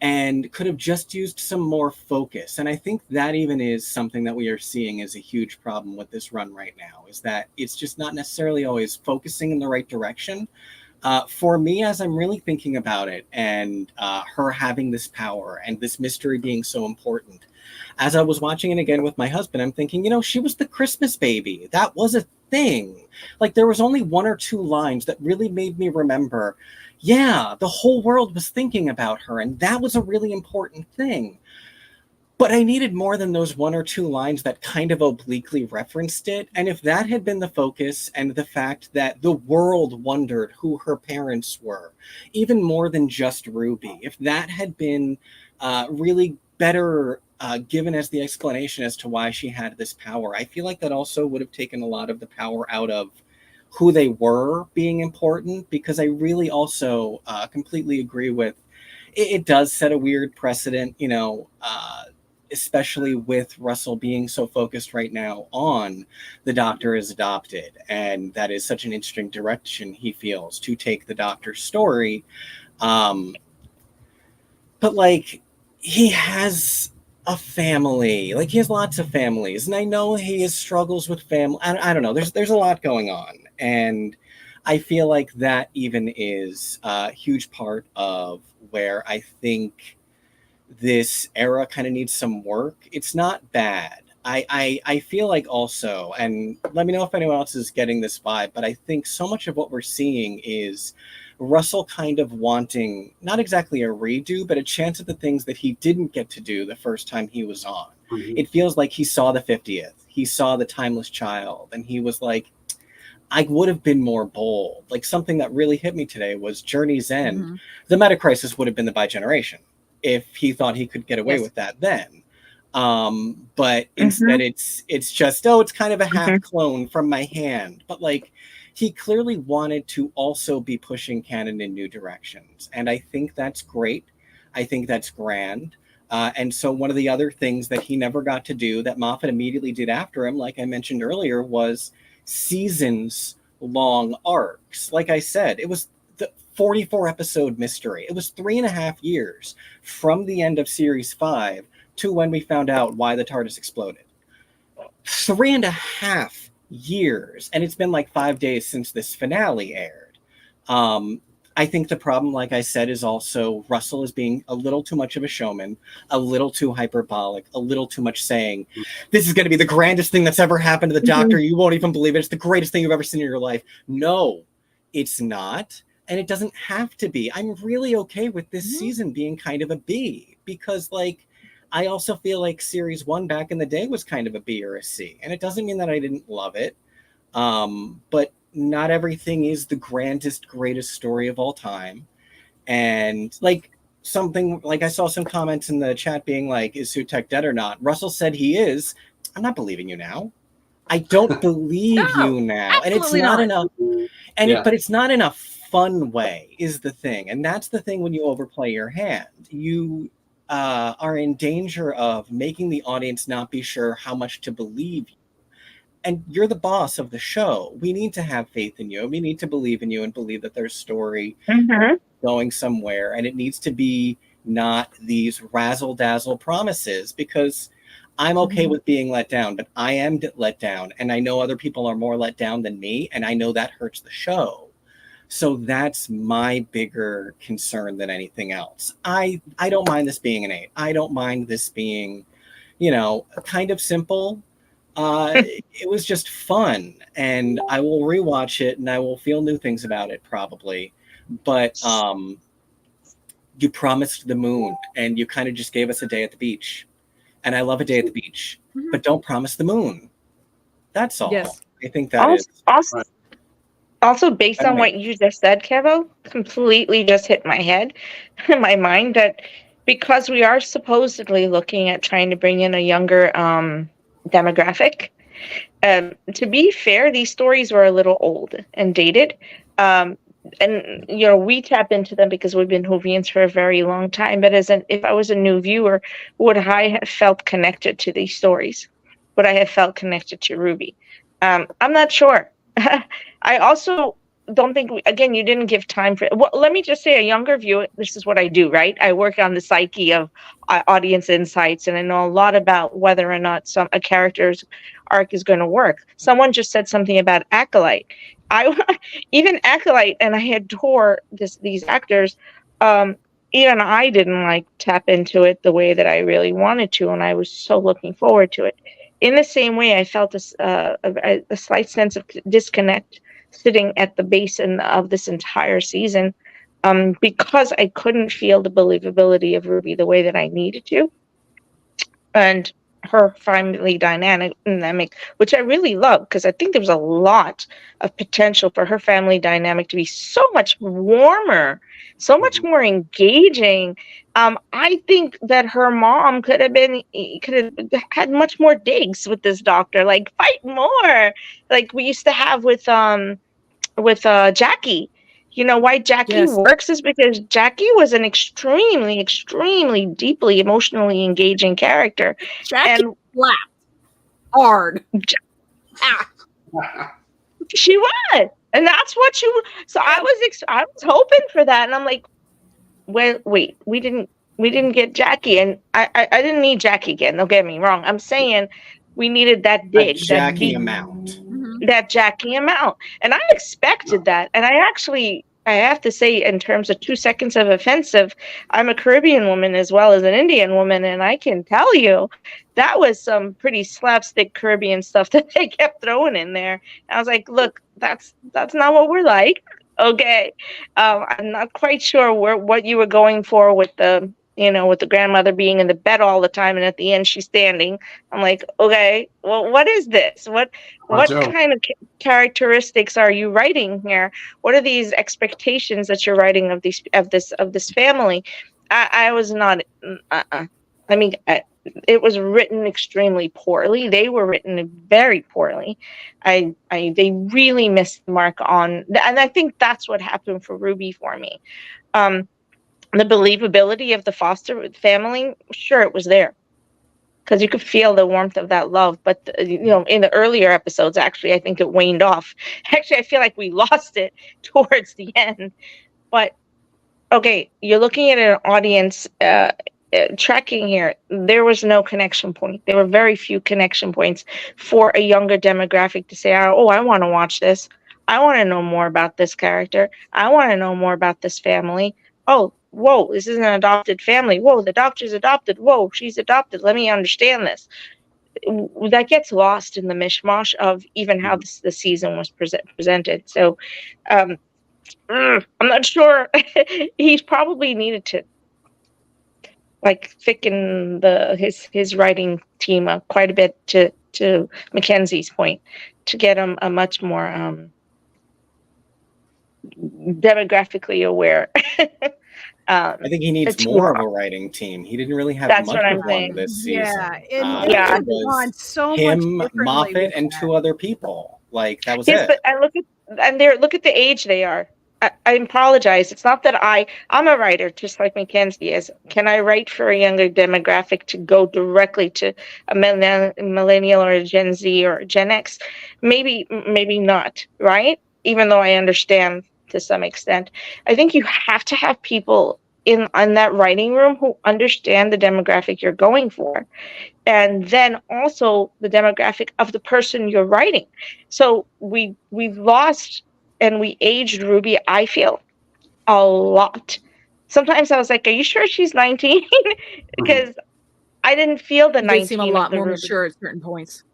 and could have just used some more focus. And I think that even is something that we are seeing as a huge problem with this run right now, is that it's just not necessarily always focusing in the right direction. For me, as I'm really thinking about it, and her having this power and this mystery being so important, as I was watching it again with my husband, I'm thinking, you know, she was the Christmas baby. That was a thing. Like, there was only one or two lines that really made me remember, yeah, the whole world was thinking about her, and that was a really important thing. But I needed more than those one or two lines that kind of obliquely referenced it. And if that had been the focus, and the fact that the world wondered who her parents were, even more than just Ruby, if that had been really better given as the explanation as to why she had this power, I feel like that also would have taken a lot of the power out of who they were being important, because I really also completely agree with it does set a weird precedent, you know, especially with Russell being so focused right now on the Doctor is adopted, and that is such an interesting direction he feels to take the Doctor's story. But like, he has a family, like he has lots of families, and I know he has struggles with family. I don't know. There's a lot going on, and I feel like that even is a huge part of where I think this era kind of needs some work. It's not bad. I feel like also, and let me know if anyone else is getting this vibe, but I think so much of what we're seeing is Russell kind of wanting, not exactly a redo, but a chance at the things that he didn't get to do the first time he was on. Mm-hmm. It feels like he saw the 50th. He saw the Timeless Child, and he was like, I would have been more bold. Like, something that really hit me today was Journey's End. Mm-hmm. The Meta Crisis would have been the Bi-Generation if he thought he could get away with that then. But instead it's just, it's kind of a half clone from my hand. But like, he clearly wanted to also be pushing canon in new directions. And I think that's great. I think that's grand. And so one of the other things that he never got to do that Moffat immediately did after him, like I mentioned earlier, was seasons long arcs. Like I said, it was the 44 episode mystery. It was 3.5 years from the end of series 5 to when we found out why the TARDIS exploded. 3.5 years. And it's been like 5 days since this finale aired. I think the problem, like I said, is also Russell is being a little too much of a showman, a little too hyperbolic, a little too much saying, this is going to be the grandest thing that's ever happened to the Doctor. You won't even believe it. It's the greatest thing you've ever seen in your life. No, it's not. And it doesn't have to be. I'm really okay with this season being kind of a B, because like, I also feel like series 1 back in the day was kind of a B or a C. And it doesn't mean that I didn't love it. But not everything is the grandest, greatest story of all time. And like, something like, I saw some comments in the chat being like, is Sutekh dead or not? Russell said he is. I'm not believing you now. I don't believe you now. And it's not enough. And but it's not in a fun way is the thing. And that's the thing when you overplay your hand. You are in danger of making the audience not be sure how much to believe you. And you're the boss of the show. We need to have faith in you. We need to believe in you and believe that there's story going somewhere. And it needs to be not these razzle-dazzle promises, because I'm okay with being let down, but I am let down. And I know other people are more let down than me. And I know that hurts the show. So that's my bigger concern than anything else. I don't mind this being an 8. I don't mind this being, you know, kind of simple. It was just fun, and I will rewatch it and I will feel new things about it probably. But you promised the moon, and you kind of just gave us a day at the beach. And I love a day at the beach, but don't promise the moon. That's all. Yes. I think that is. Also, based on what you just said, Kevo, completely just hit my head, my mind, that because we are supposedly looking at trying to bring in a younger demographic, to be fair, these stories were a little old and dated. And, you know, we tap into them because we've been Whovians for a very long time. But if I was a new viewer, would I have felt connected to these stories? Would I have felt connected to Ruby? I'm not sure. I also don't think, again, you didn't give time for it. Well, let me just say, a younger viewer, this is what I do, right? I work on the psyche of audience insights, and I know a lot about whether or not a character's arc is going to work. Someone just said something about Acolyte. Even Acolyte, and I adore these actors, even I didn't like tap into it the way that I really wanted to, and I was so looking forward to it. In the same way, I felt a slight sense of disconnect sitting at the basin of this entire season, because I couldn't feel the believability of Ruby the way that I needed to, and her family dynamic, which I really love, because I think there was a lot of potential for her family dynamic to be so much warmer, so much more engaging. I think that her mom could have had much more digs with this doctor, like fight more, like we used to have with Jackie. You know why Jackie works is because Jackie was an extremely, extremely deeply emotionally engaging character. Jackie slapped hard. She was, and that's what she. So I was hoping for that, and I'm like, well, wait, we didn't get Jackie, and I didn't need Jackie again. Don't get me wrong. I'm saying we needed that dig, Jackie amount. That Jackie amount, and I expected that, and I have to say, in terms of 2 seconds of offensive, I'm a Caribbean woman as well as an Indian woman, and I can tell you that was some pretty slapstick Caribbean stuff that they kept throwing in there. And I was like, look, that's not what we're like. Okay, I'm not quite sure what you were going for with the grandmother being in the bed all the time, and at the end she's standing. I'm like, okay, well, what is this? What kind of characteristics are you writing here? What are these expectations that you're writing of this family? I was not. I mean, it was written extremely poorly. They were written very poorly. They really missed the mark on, and I think that's what happened for Ruby for me. The believability of the foster family, sure, it was there, because you could feel the warmth of that love. But in the earlier episodes, actually, I think it waned off. Actually, I feel like we lost it towards the end. But okay, you're looking at an audience tracking here. There was no connection point. There were very few connection points for a younger demographic to say, "Oh, I want to watch this. I want to know more about this character. I want to know more about this family. Oh, whoa, this is an adopted family. Whoa, the doctor's adopted. Whoa, she's adopted. Let me understand this." That gets lost in the mishmash of even how the season was presented. So I'm not sure. He's probably needed to thicken his writing team up quite a bit, to Mackenzie's point, to get him a much more demographically aware. I think he needs more of a writing team. He didn't really have much of one this season. Yeah, it was on so him, much Moffat, and 2 other people. Like, that was it. But look at the age they are. I apologize. It's not that I'm a writer, just like Mackenzie is. Can I write for a younger demographic to go directly to a millennial or a Gen Z or a Gen X? Maybe not, right? Even though I understand to some extent. I think you have to have people in that writing room who understand the demographic you're going for, and then also the demographic of the person you're writing. So we've lost and we aged Ruby, I feel, a lot. Sometimes I was like, are you sure she's 19? Because I didn't feel the 19. She seem a lot more mature at certain points.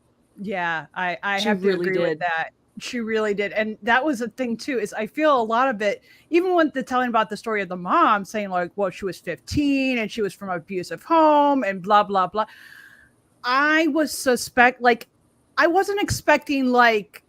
Yeah, I She have to really agree did. with that. She really did. And that was the thing too, is I feel a lot of it, even when the telling about the story of the mom saying like, well, she was 15 and she was from an abusive home and blah, blah, blah. I wasn't expecting like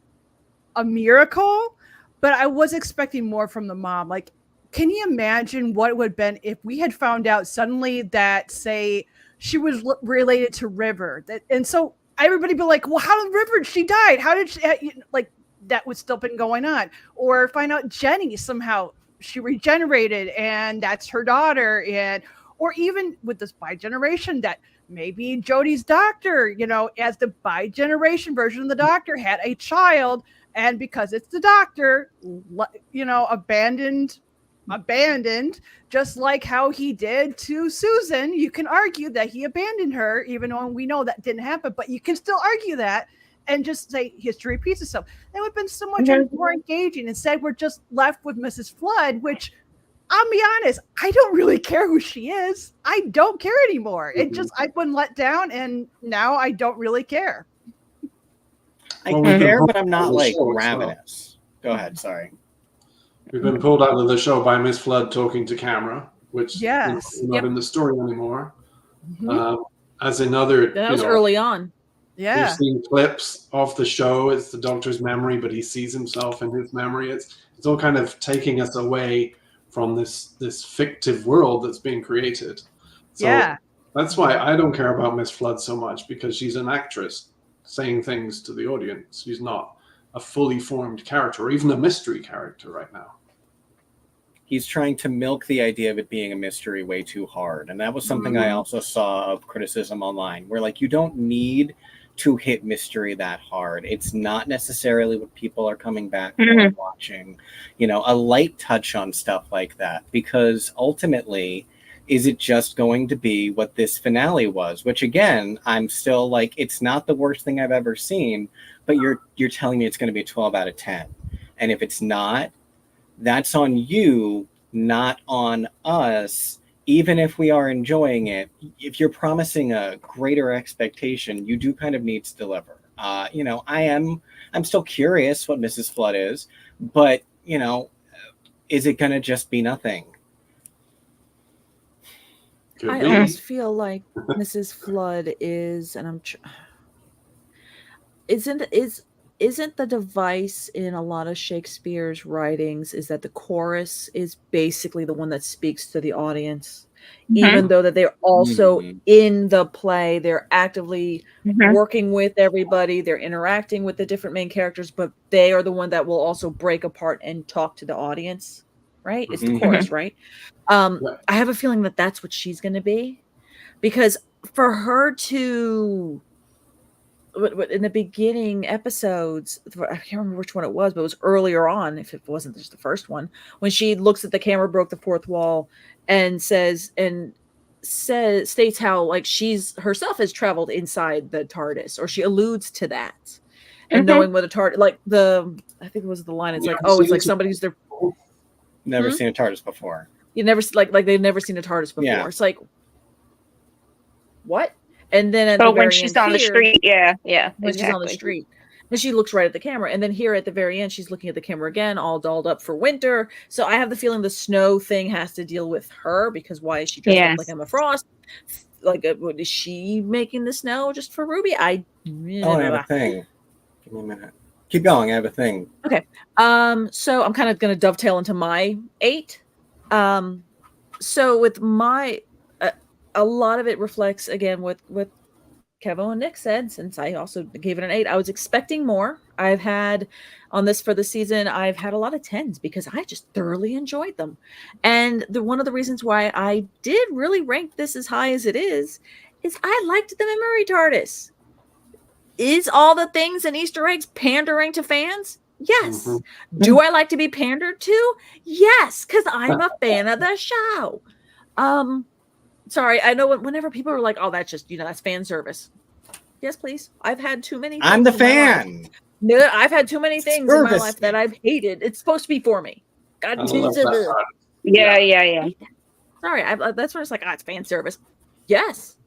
a miracle, but I was expecting more from the mom. Like, can you imagine what it would have been if we had found out suddenly that, say, she was related to River? And so everybody be like, well, how did River, she died? How did she, like, that would still been going on? Or find out Jenny somehow, she regenerated and that's her daughter. Or even with this bi-generation, that maybe Jodie's doctor, as the bi-generation version of the doctor, had a child, and because it's the doctor, abandoned, just like how he did to Susan. You can argue that he abandoned her, even though we know that didn't happen, but you can still argue that and just say history repeats itself. That would have been so much more engaging. Instead, we're just left with Mrs. Flood, which I'll be honest, I don't really care who she is. I don't care anymore. It just, I've been let down, and now I don't really care. I care, but I'm not like ravenous. Go ahead, sorry. We've been pulled out of the show by Miss Flood talking to camera, which yes, is not in the story anymore. Mhm. As in other, That was early on. Yeah. We've seen clips of the show. It's the Doctor's memory, but he sees himself in his memory. It's all kind of taking us away from this fictive world that's being created. So Yeah. that's why I don't care about Miss Flood so much, because she's an actress saying things to the audience. She's not a fully formed character or even a mystery character right now. He's trying to milk the idea of it being a mystery way too hard. And that was something I also saw of criticism online, where like, you don't need to hit mystery that hard. It's not necessarily what people are coming back for and watching, you know, a light touch on stuff like that, because ultimately, is it just going to be what this finale was? Which again, I'm still like, it's not the worst thing I've ever seen, but you're telling me it's going to be a 12 out of 10. And if it's not, that's on you, not on us. Even if we are enjoying it, if you're promising a greater expectation, you do kind of need to deliver. You know, I'm still curious what Mrs. Flood is, but you know, is it going to just be nothing? I almost feel like Mrs. Flood is, and isn't the device in a lot of Shakespeare's writings is that the chorus is basically the one that speaks to the audience, even though that they're also in the play, they're actively working with everybody, they're interacting with the different main characters, but they are the one that will also break apart and talk to the audience, right? It's the chorus, right? I have a feeling that that's what she's going to be, because for her to, in the beginning episodes, I can't remember which one it was, but it was earlier on, if it wasn't just the first one, when she looks at the camera, broke the fourth wall, and states how like she's herself has traveled inside the TARDIS, or she alludes to that, and knowing what a TARDIS, like I think it was the line, it's like, oh, it's like somebody who's there. Never seen a TARDIS before. You never like they've never seen a TARDIS before. Yeah. It's like, what? And then at But the when very she's end on the here, street, yeah, when she's on the street, and she looks right at the camera, and then here at the very end, she's looking at the camera again, all dolled up for winter. So I have the feeling the snow thing has to deal with her, because why is she dressed up like Emma Frost? Like, what is she making the snow just for Ruby? I have a thing. Give me a minute. Keep going. I have a thing. Okay. So I'm kind of going to dovetail into my 8. So with my, a lot of it reflects again what Kevo and Nick said, since I also gave it an 8. I was expecting more. I've had on this for the season, I've had a lot of 10s because I just thoroughly enjoyed them. And one of the reasons why I did really rank this as high as it is I liked the memory TARDIS. Is all the things and Easter eggs pandering to fans? Yes. Do I like to be pandered to? Yes, because I'm a fan of the show. Sorry, I know whenever people are like, oh, that's just, that's fan service. Yes, please. I've had too many things. I'm the fan. No, I've had too many things in my life that I've hated. It's supposed to be for me. God, yeah. Sorry, that's when it's like, it's fan service. Yes,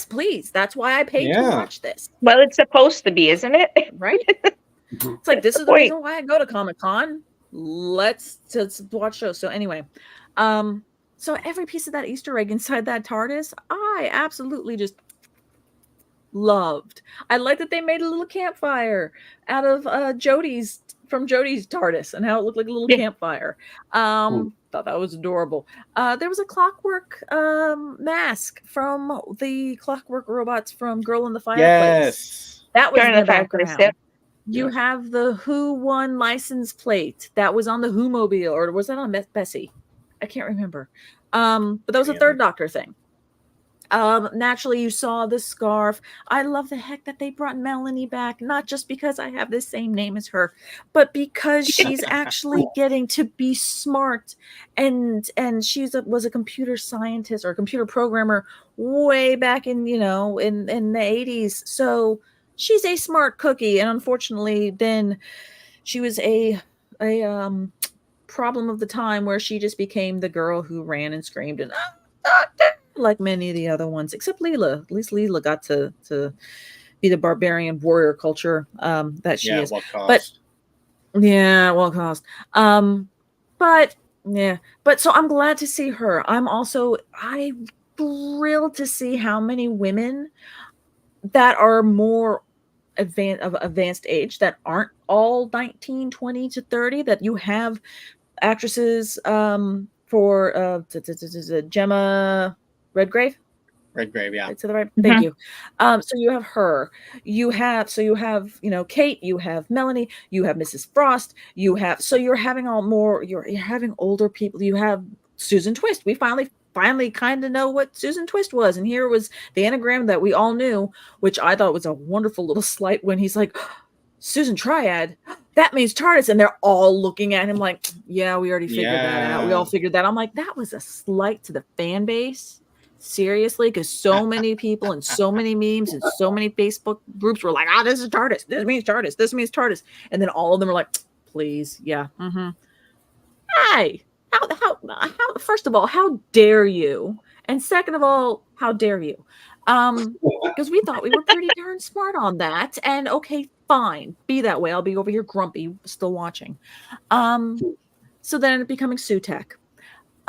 please. That's why I paid to watch this. Well, it's supposed to be, isn't it? Right? It's like, this is the reason why I go to Comic-Con. Let's watch shows. So anyway, so every piece of that Easter egg inside that TARDIS, I absolutely just loved. I like that they made a little campfire out of Jodie's TARDIS and how it looked like a little campfire. Thought that was adorable. There was a clockwork mask from the Clockwork Robots from Girl in the Fireplace. Yes. That was in the background. Yep. You have the Who Won license plate that was on the Who-mobile, or was that on Bessie? I can't remember. But that was a third Doctor thing. Naturally, you saw the scarf. I love the heck that they brought Melanie back, not just because I have the same name as her, but because she's actually getting to be smart, and she was a computer scientist or a computer programmer way back in the 80s. So she's a smart cookie, and unfortunately, then she was a problem of the time where she just became the girl who ran and screamed and Doctor, like many of the other ones, except Leela. At least Leela got to be the barbarian warrior culture that she is. What cost? But yeah, what cost? But yeah, but so I'm glad to see her. I'm thrilled to see how many women that are more advanced age that aren't all 19, 20 to 30, that you have actresses for Gemma Redgrave. Redgrave, yeah. To the right. Thank you. So you have her. You have Kate. You have Melanie. You have Mrs. Frost. You're having you're having older people. You have Susan Twist. We finally kind of know what Susan Twist was, and here was the anagram that we all knew, which I thought was a wonderful little slight when he's like, Susan Triad, that means TARDIS, and they're all looking at him like, yeah, we already figured that out. We all figured that. I'm like, that was a slight to the fan base. Seriously, because so many people and so many memes and so many Facebook groups were like, this is TARDIS. This means TARDIS. This means TARDIS. And then all of them were like, please, yeah. Hey, how first of all, how dare you? And second of all, how dare you? Because we thought we were pretty darn smart on that. And okay, fine, be that way. I'll be over here grumpy, still watching. So then it ended up becoming Sutek.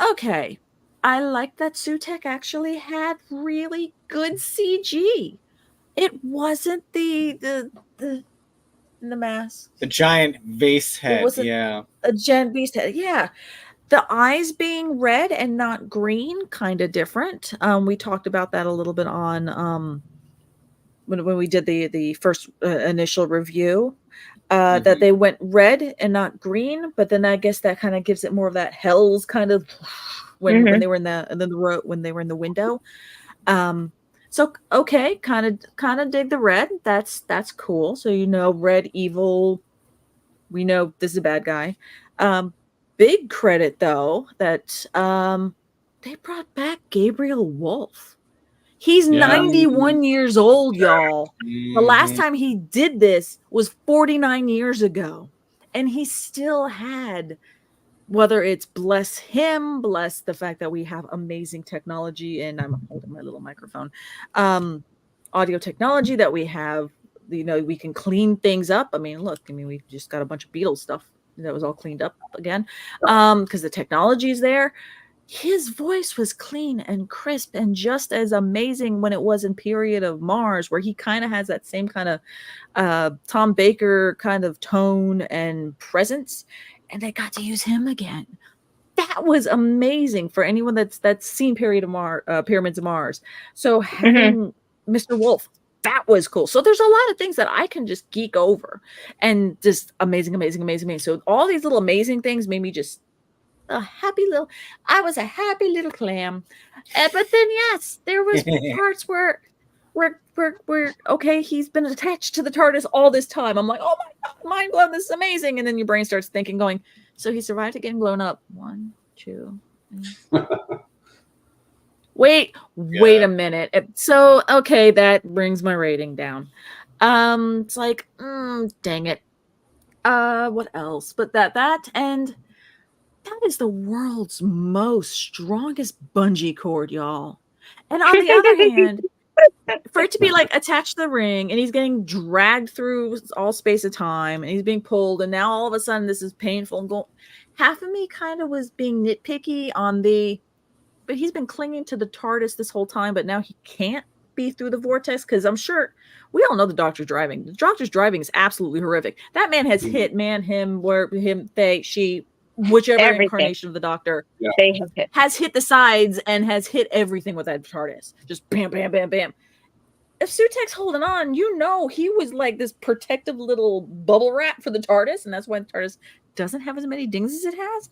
Okay. I like that Sutek actually had really good CG. It wasn't the mask. The giant vase head. It wasn't a giant beast head. Yeah. The eyes being red and not green, kind of different. We talked about that a little bit on when we did the first initial review. That they went red and not green, but then I guess that kind of gives it more of that Hell's kind of when they were in the window. So okay, kind of dig the red. That's cool. So red evil. We know this is a bad guy. Big credit though that they brought back Gabriel Wolf. He's 91 years old, y'all. The last time he did this was 49 years ago. And he still had, whether it's bless him, bless the fact that we have amazing technology, and I'm holding my little microphone, audio technology that we have, we can clean things up. We just got a bunch of Beatles stuff that was all cleaned up again because the technology is there. His voice was clean and crisp and just as amazing when it was in Period of Mars, where he kind of has that same kind of Tom Baker kind of tone and presence, and they got to use him again. That was amazing for anyone that's seen Pyramids of Mars. So having Mr. Wolf, that was cool. So there's a lot of things that I can just geek over and just amazing. So all these little amazing things made me just I was a happy little clam. But then yes, there was parts where okay, he's been attached to the TARDIS all this time. I'm like, oh my god, mind blown, this is amazing. And then your brain starts thinking, going, so he survived it getting blown up. 1, 2, 3. Wait a minute. So okay, that brings my rating down. It's like, dang it. What else? But that and that is the world's most strongest bungee cord, y'all. And on the other hand, for it to be like attached to the ring and he's getting dragged through all space of time and he's being pulled, and now all of a sudden this is painful and half of me kind of was being nitpicky on but he's been clinging to the TARDIS this whole time, but now he can't be through the vortex, because I'm sure we all know the Doctor's driving. The Doctor's driving is absolutely horrific. That man has hit him, they, she, whichever incarnation of the Doctor has hit the sides and has hit everything with that TARDIS. Just bam, bam, bam, bam. If Sutek's holding on, he was like this protective little bubble wrap for the TARDIS, and that's why the TARDIS doesn't have as many dings as it has.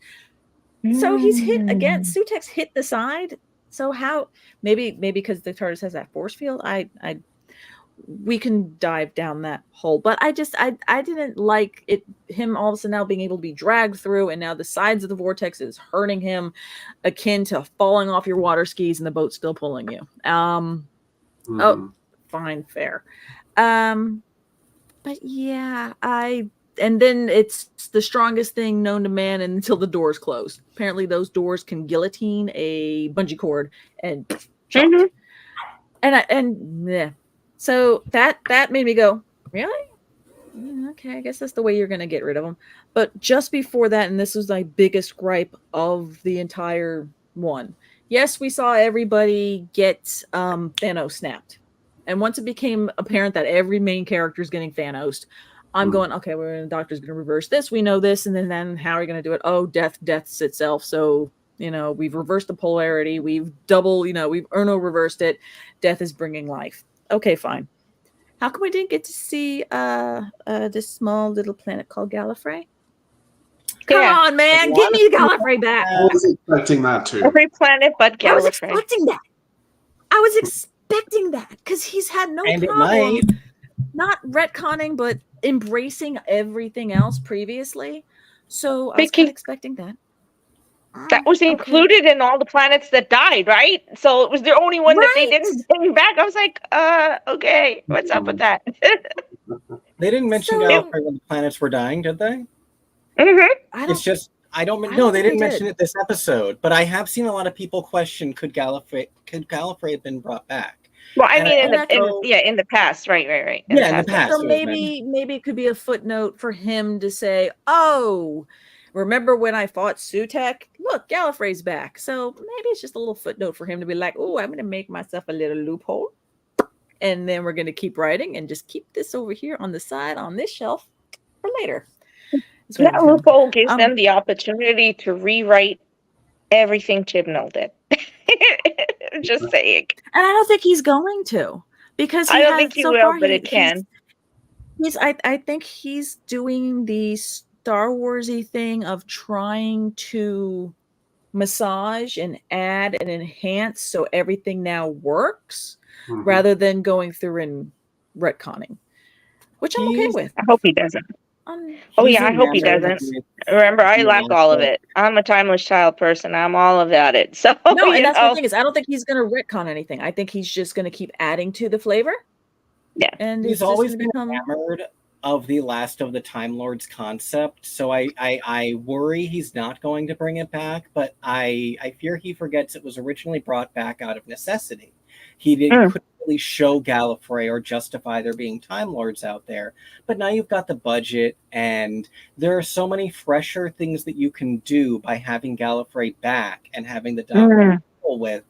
So he's hit again. Sutek's hit the side. So how? Maybe because the TARDIS has that force field. We can dive down that hole, but I didn't like it. Him all of a sudden now being able to be dragged through, and now the sides of the vortex is hurting him, akin to falling off your water skis and the boat still pulling you. Oh, fine, fair. But yeah, and then it's the strongest thing known to man until the doors close. Apparently, those doors can guillotine a bungee cord and chopped. So that made me go, really? Okay, I guess that's the way you're going to get rid of them. But just before that, and this was my biggest gripe of the entire one. Yes, we saw everybody get Thanos snapped. And once it became apparent that every main character is getting Thanos, I'm going, okay, the Doctor's going to reverse this. We know this. And then how are we going to do it? Oh, death's itself. So, we've reversed the polarity. We've we've reversed it. Death is bringing life. Okay, fine. How come we didn't get to see this small little planet called Gallifrey? Come on, man. Give me Gallifrey back. I was expecting that too. Every planet but Gallifrey. I was expecting that. I was expecting that because he's had no problem not retconning, but embracing everything else previously. So I was kind of expecting that. That was included in all the planets that died, right? So it was the only one that they didn't bring back. I was like, okay, what's up with that? They didn't mention Gallifrey when the planets were dying, did they? Mm-hmm. It's just they didn't mention it this episode. But I have seen a lot of people question, could Gallifrey have been brought back? Well, I mean, in the past, right. In the past. So maybe it could be a footnote for him to say, oh, remember when I fought Sutek? Look, Gallifrey's back. So maybe it's just a little footnote for him to be like, oh, I'm going to make myself a little loophole. And then we're going to keep writing and just keep this over here on the side on this shelf for later. That loophole gives them the opportunity to rewrite everything Chibnall did. Just saying. And I don't think he's going to. Because I don't think he will, but it can. I think he's doing the Star Warsy thing of trying to massage and add and enhance so everything now works rather than going through and retconning, which I'm okay with. I hope he doesn't. I hope he doesn't. Remember, I like all of it. I'm a timeless child person. I'm all about it. So no, and that's the thing is, I don't think he's going to retcon anything. I think he's just going to keep adding to the flavor. Yeah, and he's always been enamored of the Last of the Time Lords concept, so I worry he's not going to bring it back, but I fear he forgets it was originally brought back out of necessity. He couldn't really show Gallifrey or justify there being Time Lords out there, but now you've got the budget, and there are so many fresher things that you can do by having Gallifrey back and having the Doctor deal with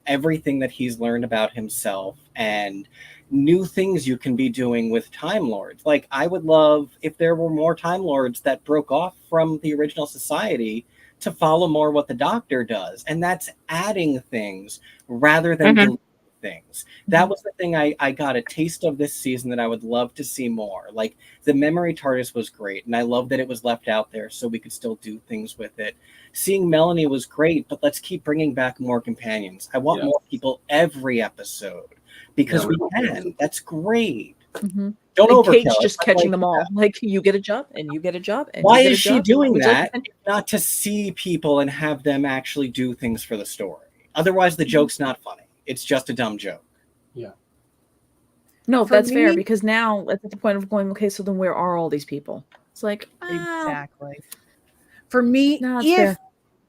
everything that he's learned about himself and new things you can be doing with Time Lords. Like, I would love if there were more Time Lords that broke off from the original society to follow more what the Doctor does. And that's adding things rather than deleting things. That was the thing I got a taste of this season that I would love to see more. Like, the memory TARDIS was great, and I love that it was left out there so we could still do things with it. Seeing Melanie was great, but let's keep bringing back more companions. I want more people every episode. Because we can. That's great. Mm-hmm. Don't overkill. Kate's just catching them all. Like, you get a job, and you get a job. And why is she doing that? Not to see people and have them actually do things for the story. Otherwise, the joke's not funny. It's just a dumb joke. Yeah. No, that's fair, because now at the point of going, okay, so then where are all these people? It's like, exactly. For me,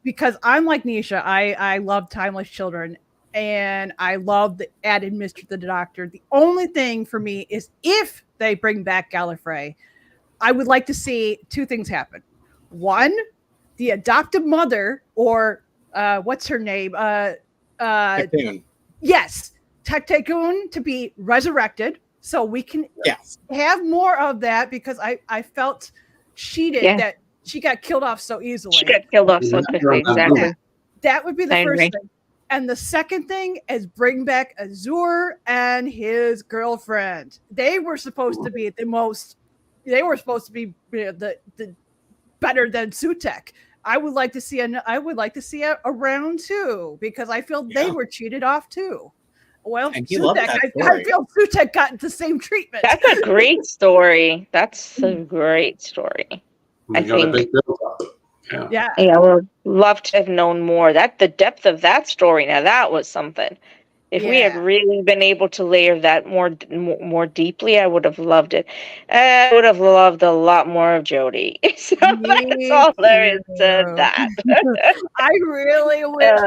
because I'm like Nisha, I love Timeless Children. And I love the added mystery to the Doctor. The only thing for me is if they bring back Gallifrey, I would like to see two things happen. One, the adoptive mother, or what's her name? Tycoon. Yes, Tycoon to be resurrected, so we can have more of that, because I felt cheated that she got killed off so easily. She got killed off so quickly, exactly. That would be the first thing. And the second thing is bring back Azure and his girlfriend. They were supposed to be the better than Sutek. I would like to see a round two, because I feel they were cheated off too. Well, Sutek, I feel Sutek got the same treatment. That's a great story. That's a great story. I think. Yeah, I would love to have known more. The depth of that story. Now that was something. If we had really been able to layer that more deeply, I would have loved it. I would have loved a lot more of Jodie. So that's all there is to that. I really wish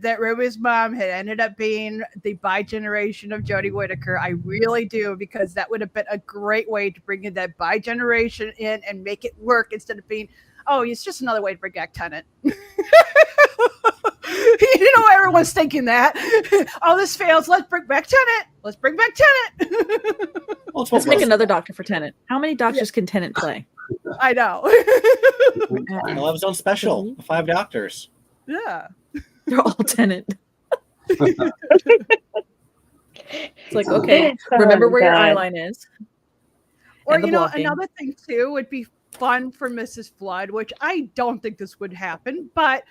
that Ruby's mom had ended up being the bi-generation of Jodie Whittaker. I really do, because that would have been a great way to bring in that bi-generation in and make it work instead of being, oh, it's just another way to bring back Tennant. You know, everyone's thinking that. Oh, this fails. Let's bring back Tennant. Let's bring back Tennant. Let's make another doctor for Tennant. How many doctors can Tennant play? I know. He'll have his own special. 5 doctors. Yeah. They're all Tennant. It's like, okay, remember where your eye line is. Or, you know, another thing, too, would be fun for Mrs. Flood, which I don't think this would happen, but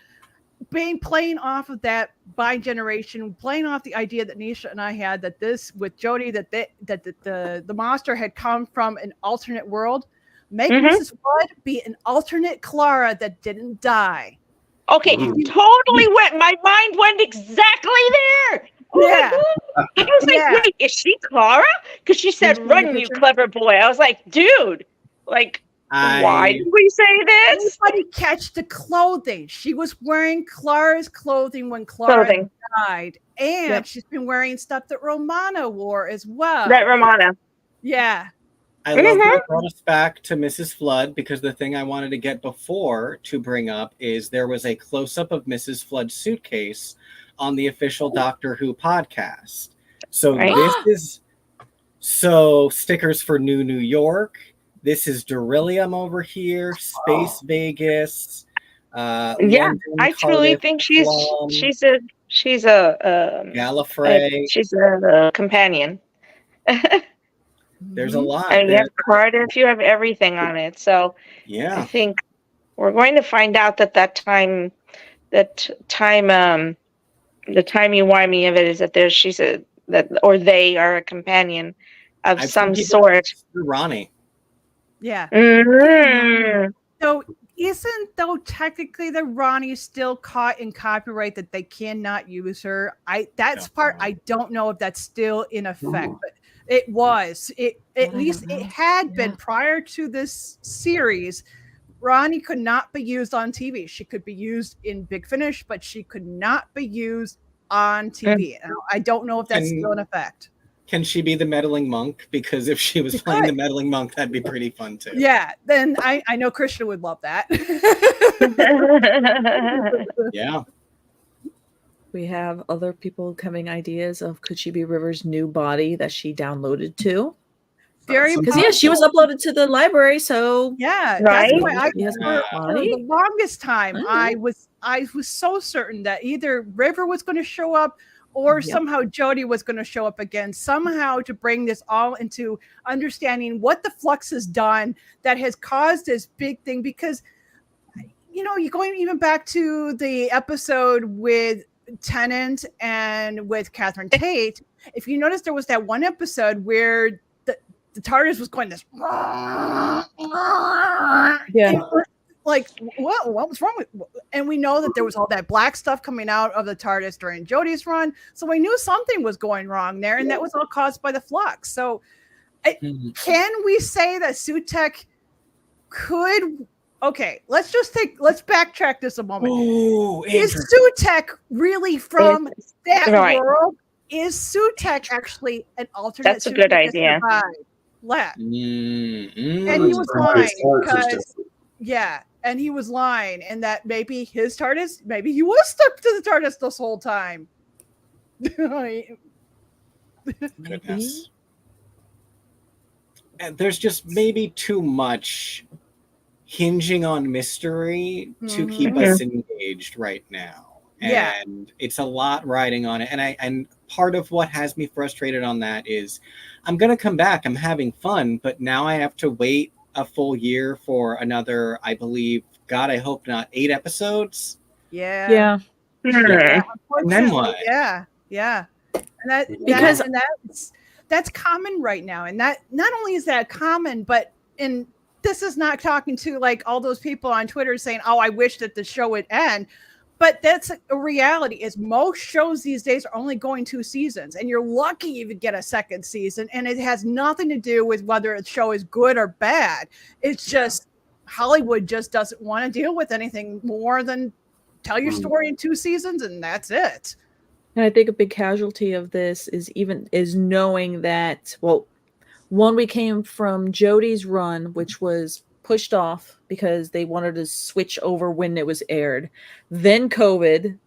playing off of that bi-generation, playing off the idea that Nisha and I had, that this with Jodie, that the monster had come from an alternate world. Make Mrs. Flood be an alternate Clara that didn't die. Okay, totally went. My mind went exactly there. Yeah. I was like, wait, is she Clara? Because she said, "Run, you clever boy." I was like, dude, like. Why did we say this? Everybody catch the clothing. She was wearing Clara's clothing when Clara died. And she's been wearing stuff that Romana wore as well. That Romana. Yeah. I love that it brought us back to Mrs. Flood, because the thing I wanted to get before to bring up is there was a close-up of Mrs. Flood's suitcase on the official Doctor Who podcast. So this is stickers for New York. This is Beryllium over here, Space Vegas. London, I truly think she's a Gallifrey. She's a companion. There's a lot. And you have Cardiff, you have everything on it. So yeah, I think we're going to find out the timey-wimey of it is that they are a companion of some sort. Ronnie. Yeah. Mm-hmm. So isn't though technically the Ronnie still caught in copyright that they cannot use her? I don't know if that's still in effect, but it was. At least it had been prior to this series. Ronnie could not be used on TV. She could be used in Big Finish, but she could not be used on TV. I don't know if that's still in effect. Can she be the meddling monk? Because if she was playing the meddling monk, that'd be pretty fun too. Yeah, then I know Christian would love that. Yeah. We have other people coming ideas of, could she be River's new body that she downloaded to? Because she was uploaded to the library, so that's why for the longest time I was so certain that either River was going to show up or somehow Jodie was going to show up again, somehow to bring this all into understanding what the Flux has done that has caused this big thing. Because, you know, you're going even back to the episode with Tennant and with Catherine Tate. If you notice, there was that one episode where the TARDIS was going this. Like, what was wrong with? And we know that there was all that black stuff coming out of the TARDIS during Jodie's run, so we knew something was going wrong there, and that was all caused by the Flux. So, can we say that Sutekh could? Okay, let's backtrack this a moment. Ooh, is Sutekh really from that world? Is Sutekh actually an alternate? That's a good idea. Left. And he was lying because. Yeah, and he was lying, and that maybe his TARDIS, maybe he was stuck to the TARDIS this whole time. Goodness. And there's just maybe too much hinging on mystery to keep us engaged right now. And it's a lot riding on it. And part of what has me frustrated on that is I'm going to come back. I'm having fun, but now I have to wait a full year for another, I believe, God, I hope not, 8 episodes. Yeah. And then what? Yeah. And that's common right now. And that not only is that common, but this is not talking to like all those people on Twitter saying, "Oh, I wish that the show would end." but that's a reality. Is most shows these days are only going 2 seasons, and you're lucky if you get a second season, and it has nothing to do with whether a show is good or bad. It's just Hollywood just doesn't want to deal with anything more than tell your story in 2 seasons, and that's it. And I think a big casualty of this is knowing that, well, one, we came from Jodie's run, which was pushed off because they wanted to switch over when it was aired, then COVID,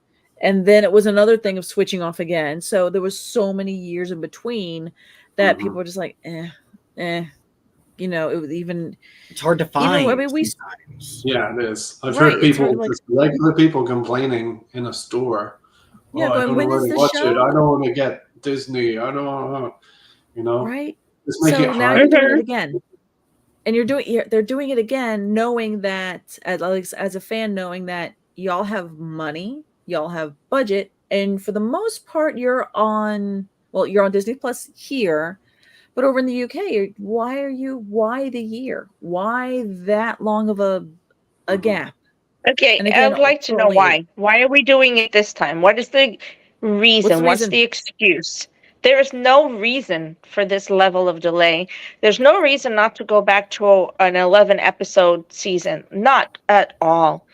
and then it was another thing of switching off again. So there was so many years in between that people were just like, you know, it was it's hard to find. I mean, yeah, it is. I've heard people, just regular people complaining in a store. Yeah, I don't know where to watch it. I don't want to get Disney. I don't want to, you know. Right. Just make it now hard. you're doing it again. And they're doing it again, knowing that, as a fan, knowing that y'all have money, y'all have budget, and for the most part, you're on Disney Plus here, but over in the UK, why the year? Why that long of a gap? Okay, And again, I would like to know why. Why are we doing it this time? What is the reason? What's the excuse? There is no reason for this level of delay. There's no reason not to go back to an 11-episode season. Not at all.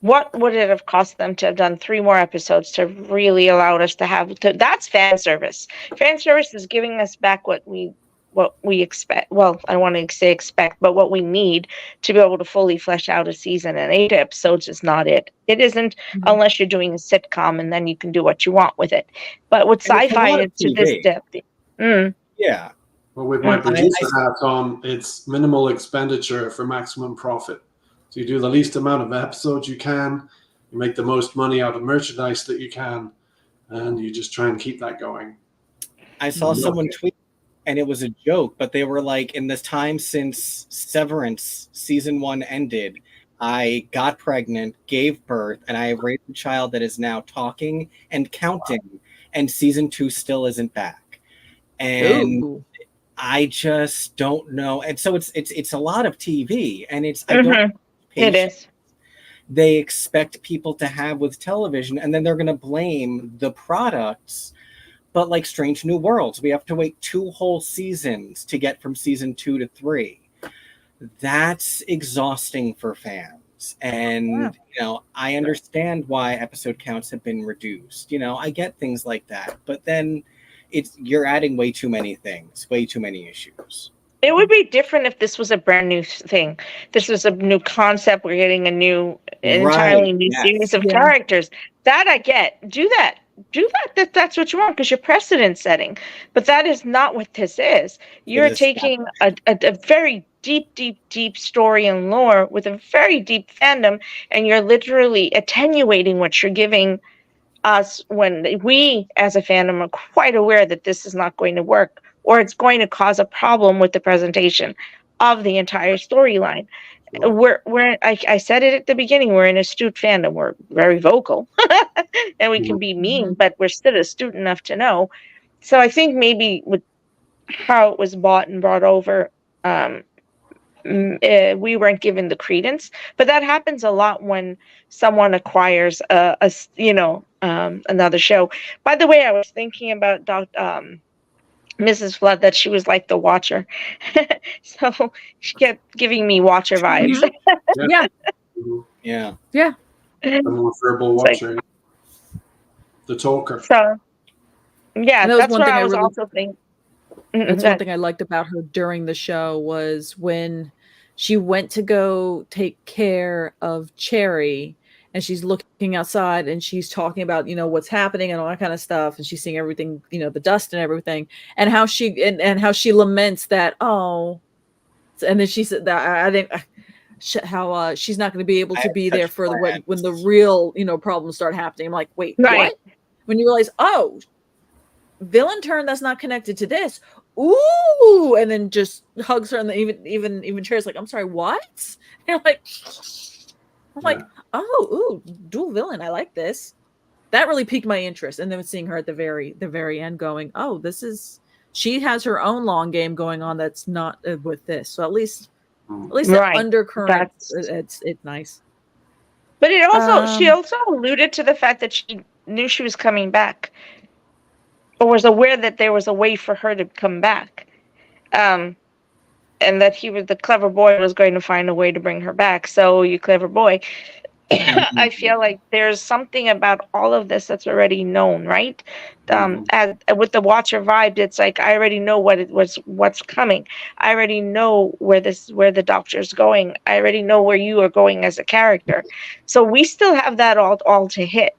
What would it have cost them to have done 3 more episodes to really allow us to have... That's fan service. Fan service is giving us back what we expect. Well, I don't want to say expect, but what we need to be able to fully flesh out a season. And 8 episodes is not it. It isn't unless you're doing a sitcom, and then you can do what you want with it. But with sci-fi, it's to this depth. Yeah. Well, with my producer hat on, it's minimal expenditure for maximum profit. So you do the least amount of episodes you can, you make the most money out of merchandise that you can, and you just try and keep that going. I saw someone tweet, and it was a joke, but they were like, in this time since Severance season 1 ended, I got pregnant, gave birth, and I raised a child that is now talking and counting, and season 2 still isn't back. And I just don't know. And so it's a lot of TV, and it is. They expect people to have with television, and then they're going to blame the products. But like Strange New Worlds, we have to wait 2 whole seasons to get from season 2 to 3. That's exhausting for fans. And, I understand why episode counts have been reduced. I get things like that. But then you're adding way too many things, way too many issues. It would be different if this was a brand new thing. This was a new concept. We're getting an entirely new series of characters. That I get. Do that. That's what you want, because you're precedent setting. But that is not what this is. You're taking a very deep story and lore with a very deep fandom, and you're literally attenuating what you're giving us, when we as a fandom are quite aware that this is not going to work, or it's going to cause a problem with the presentation of the entire storyline. I said it at the beginning, we're an astute fandom. We're very vocal and we can be mean, but we're still astute enough to know. So I think maybe with how it was bought and brought over, we weren't given the credence. But that happens a lot when someone acquires another show. By the way, I was thinking about Mrs. Flood, that she was like the Watcher. So she kept giving me Watcher vibes. Yeah. The more verbal Watcher. The talker. So, yeah, that's what I was also thinking. That's one thing I liked about her during the show, was when she went to go take care of Cherry, and she's looking outside and she's talking about, what's happening and all that kind of stuff. And she's seeing everything, the dust and everything, and how she how she laments that, and then she said that I think how she's not going to be able to be there for when the real, problems start happening. I'm like, wait, what? When you realize, villain turn that's not connected to this. Ooh, and then just hugs her, and then even Cherry's like, I'm sorry, what? And I'm like, oh, dual villain. I like this. That really piqued my interest. And then seeing her at the very end going, she has her own long game going on that's not with this. So at least the undercurrent, it's nice. But she also alluded to the fact that she knew she was coming back, or was aware that there was a way for her to come back, and that the clever boy was going to find a way to bring her back. So, you clever boy. I feel like there's something about all of this that's already known, right? With the Watcher vibe, it's like I already know what's coming. I already know where the Doctor's going. I already know where you are going as a character. So we still have that all to hit.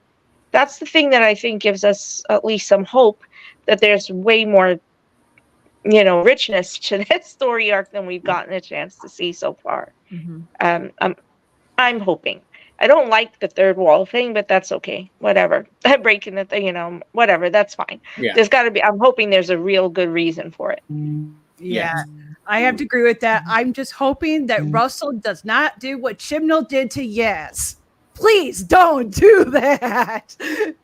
That's the thing that I think gives us at least some hope that there's way more, richness to this story arc than we've gotten a chance to see so far. I'm hoping. I don't like the third wall thing, but that's okay. Whatever. Breaking the, whatever. That's fine. Yeah. There's got to be. I'm hoping there's a real good reason for it. Yeah, I have to agree with that. I'm just hoping that Russell does not do what Chibnall did to Yaz. Please don't do that.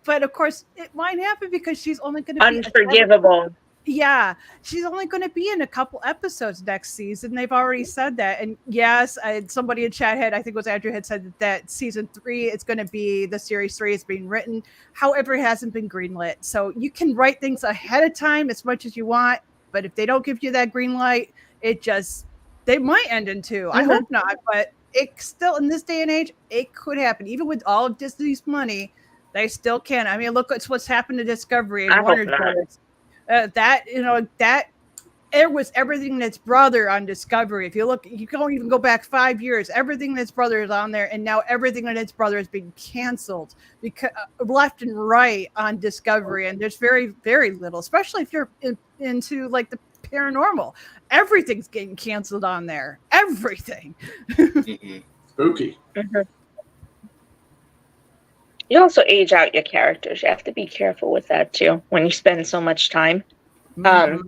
But of course, it might happen because she's only going to be unforgivable. Yeah, she's only going to be in a couple episodes next season. They've already said that. And yes, somebody in chat I think it was Andrew, had said that season 3 is going to be, the series 3 is being written. However, it hasn't been greenlit. So you can write things ahead of time as much as you want. But if they don't give you that green light, they might end in 2. I hope not. But it still, in this day and age, it could happen. Even with all of Disney's money, they still can. I mean, look at what's happened to Discovery and Warner Brothers. That it was everything that's brother on Discovery. If you look, you can't even go back 5 years. Everything that's brother is on there, and now everything that's brother is being canceled because left and right on Discovery. And there's very, very little, especially if you're into like the paranormal. Everything's getting canceled on there. Everything. Spooky. You also age out your characters. You have to be careful with that too. When you spend so much time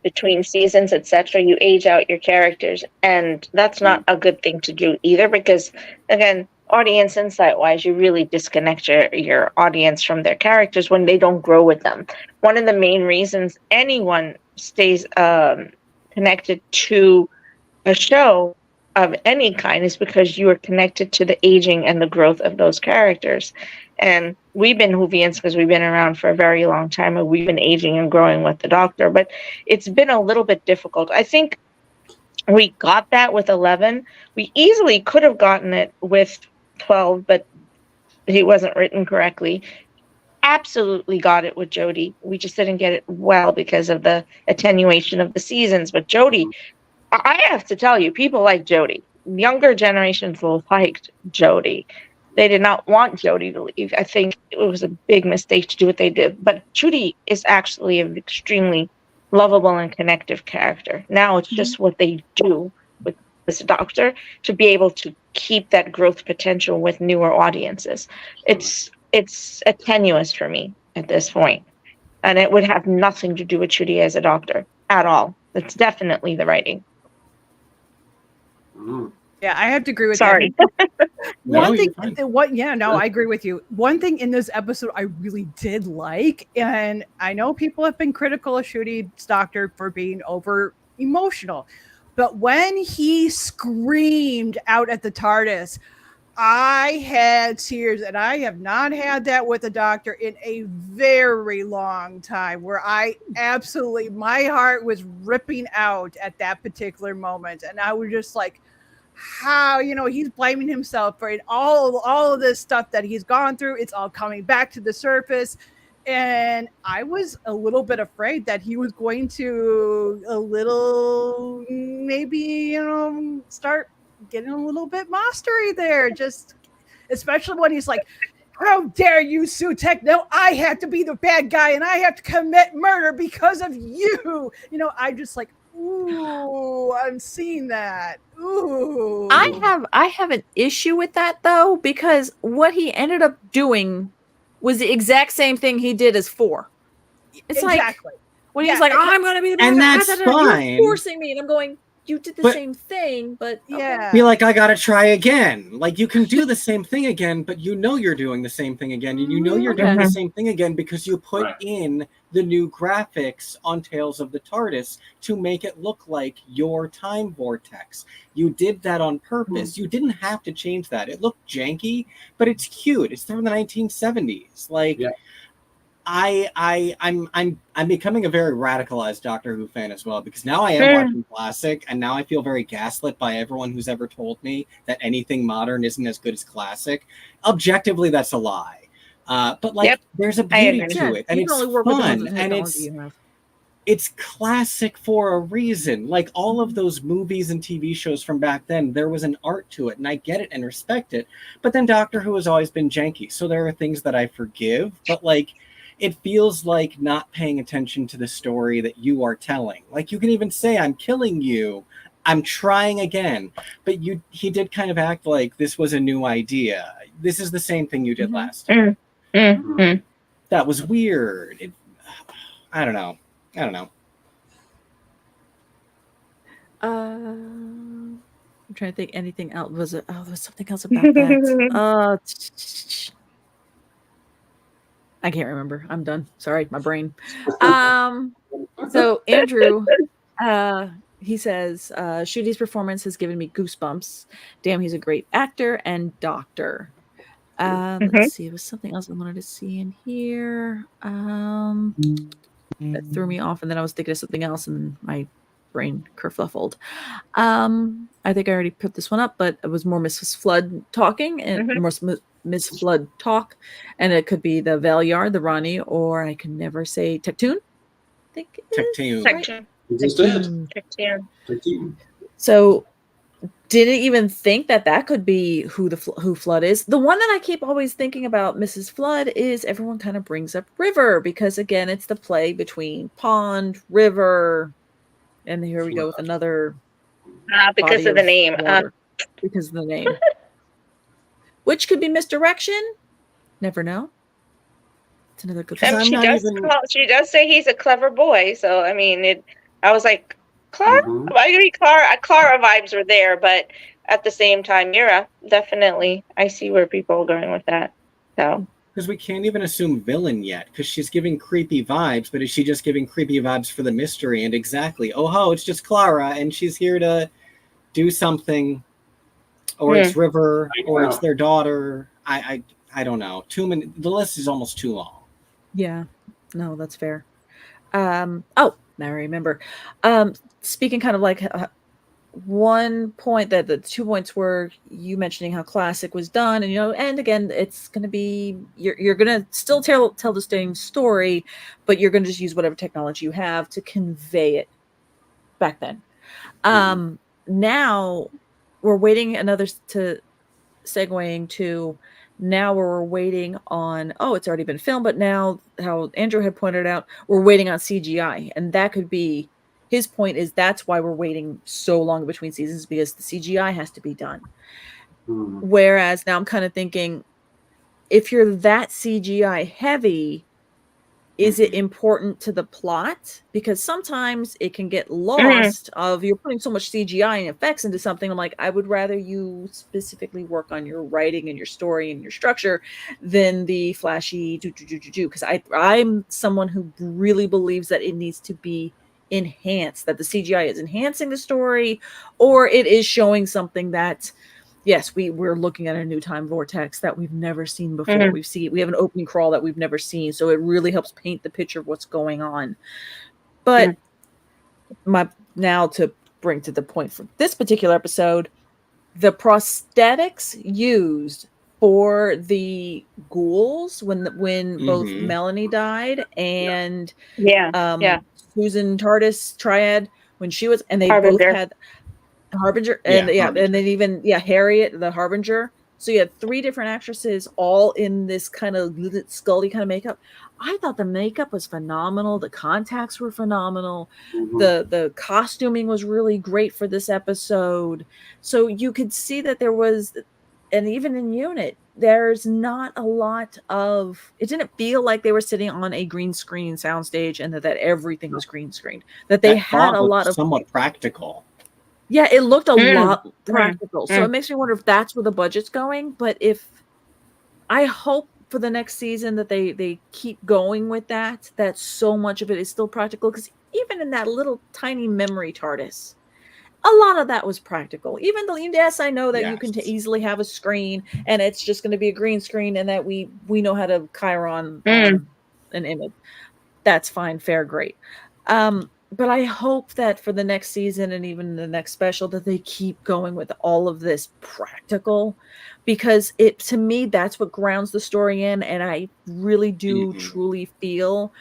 between seasons, etc., you age out your characters, and that's not a good thing to do either. Because again, audience insight wise, you really disconnect your audience from their characters when they don't grow with them. One of the main reasons anyone stays connected to a show of any kind is because you are connected to the aging and the growth of those characters. And we've been Whovians because we've been around for a very long time, and we've been aging and growing with the Doctor. But it's been a little bit difficult. I think we got that with 11. We easily could have gotten it with 12, but he wasn't written correctly. Absolutely got it with Jodie. We just didn't get it well because of the attenuation of the seasons. But Jodie, I have to tell you, people like Jodie. Younger generations liked Jodie. They did not want Jodie to leave. I think it was a big mistake to do what they did. But Judy is actually an extremely lovable and connective character. Now it's just what they do with this Doctor to be able to keep that growth potential with newer audiences. It's tenuous for me at this point. And it would have nothing to do with Judy as a Doctor at all. It's definitely the writing. Yeah, I have to agree with Sorry. I agree with you. One thing in this episode I really did like, and I know people have been critical of Judy's Doctor for being over emotional, but when he screamed out at the TARDIS, I had tears, and I have not had that with the Doctor in a very long time, where my heart was ripping out at that particular moment. And I was just like, how, he's blaming himself for all of this stuff that he's gone through. It's all coming back to the surface. And I was a little bit afraid that he was going to start getting a little bit mastery there. Just especially when he's like, how dare you, Sutek? No, I have to be the bad guy and I have to commit murder because of you. I just like, ooh, I'm seeing that. Ooh. I have an issue with that though, because what he ended up doing was the exact same thing he did as 4. It's exactly. Like when he's like, I'm gonna be the bad and guy, that's fine. you're forcing me, and I'm going, you did the But- same thing, but Yeah. Be like, I gotta try again. Like, you can do the same thing again, but you know you're doing the same thing again, and you know you're doing the same thing again because you put in the new graphics on Tales of the TARDIS to make it look like your time vortex. You did that on purpose. You didn't have to change that. It looked janky, but it's cute. It's from the 1970s. Like, I'm becoming a very radicalized Doctor Who fan as well, because now I am watching classic, and now I feel very gaslit by everyone who's ever told me that anything modern isn't as good as classic. Objectively, that's a lie. But like, there's a beauty to it, and you can it's only work with the fun, and technology you have. it's classic for a reason. Like, all of those movies and TV shows from back then, there was an art to it, and I get it and respect it. But then Doctor Who has always been janky, so there are things that I forgive, but like, it feels like not paying attention to the story that you are telling. Like, you can even say, I'm killing you, I'm trying again. But he did kind of act like this was a new idea. This is the same thing you did last time. That was weird. I don't know. I'm trying to think anything else. Was it? Oh, there was something else about that. I can't remember. I'm done. Sorry, my brain. So Andrew, he says, Ncuti's performance has given me goosebumps. Damn, he's a great actor and doctor. Let's see. There was something else I wanted to see in here. That threw me off, and then I was thinking of something else, and my brain kerfluffled. I think I already put this one up, but it was more Mrs. Flood talking and more Miss Flood talk, and it could be the Valyar, the Rani, or I can never say Tectoon. I think Tectoon. Tectoon. So, didn't even think that could be who Flood is. The one that I keep always thinking about Mrs. Flood is everyone kind of brings up River, because again, it's the play between pond, river, and here we go with another. Because of the name. Because of the name. Which could be misdirection. Never know. It's another good one. She does say he's a clever boy, so I mean, I was like, Clara? I agree, Clara vibes were there, but at the same time, Mira, definitely. I see where people are going with that. So, because we can't even assume villain yet, because she's giving creepy vibes, but is she just giving creepy vibes for the mystery? And exactly, it's just Clara, and she's here to do something, or it's River, or it's their daughter. I don't know. Too many. The list is almost too long. Yeah, no, that's fair. Now I remember. Speaking kind of like one point, that the 2 points were you mentioning how classic was done, and and again, it's going to be you're going to still tell the same story, but you're going to just use whatever technology you have to convey it back then. Now we're waiting segueing to now we're waiting on, it's already been filmed, but now, how Andrew had pointed out, we're waiting on CGI, and that could be his point, is that's why we're waiting so long between seasons, because the CGI has to be done. Whereas now I'm kind of thinking, if you're that CGI heavy, is it important to the plot? Because sometimes it can get lost of you're putting so much CGI and effects into something. I'm like, I would rather you specifically work on your writing and your story and your structure than the flashy because I'm someone who really believes that it needs to be enhanced, that the CGI is enhancing the story, or it is showing something that, yes, we're looking at a new time vortex that we've never seen before. We have an opening crawl that we've never seen, so it really helps paint the picture of what's going on. But now to bring to the point for this particular episode, the prosthetics used for the ghouls when both Melanie died and Susan TARDIS Triad when she was, and they both had Harbinger and Harbinger. And then even Harriet the Harbinger. So you had 3 different actresses all in this kind of Scully kind of makeup. I thought the makeup was phenomenal. The contacts were phenomenal. The costuming was really great for this episode. So you could see that there was, and even in unit, there's not a lot of, it didn't feel like they were sitting on a green screen soundstage and that everything was green screened. That they had a lot of somewhat practical. Yeah, it looked a lot practical. So it makes me wonder if that's where the budget's going. But I hope for the next season that they keep going with that so much of it is still practical, because even in that little tiny memory TARDIS, a lot of that was practical. Even though, yes, I know that you can easily have a screen and it's just going to be a green screen, and that we know how to Chiron an image. That's fine, fair, great. But I hope that for the next season and even the next special that they keep going with all of this practical, because to me, that's what grounds the story in. And I really do truly feel,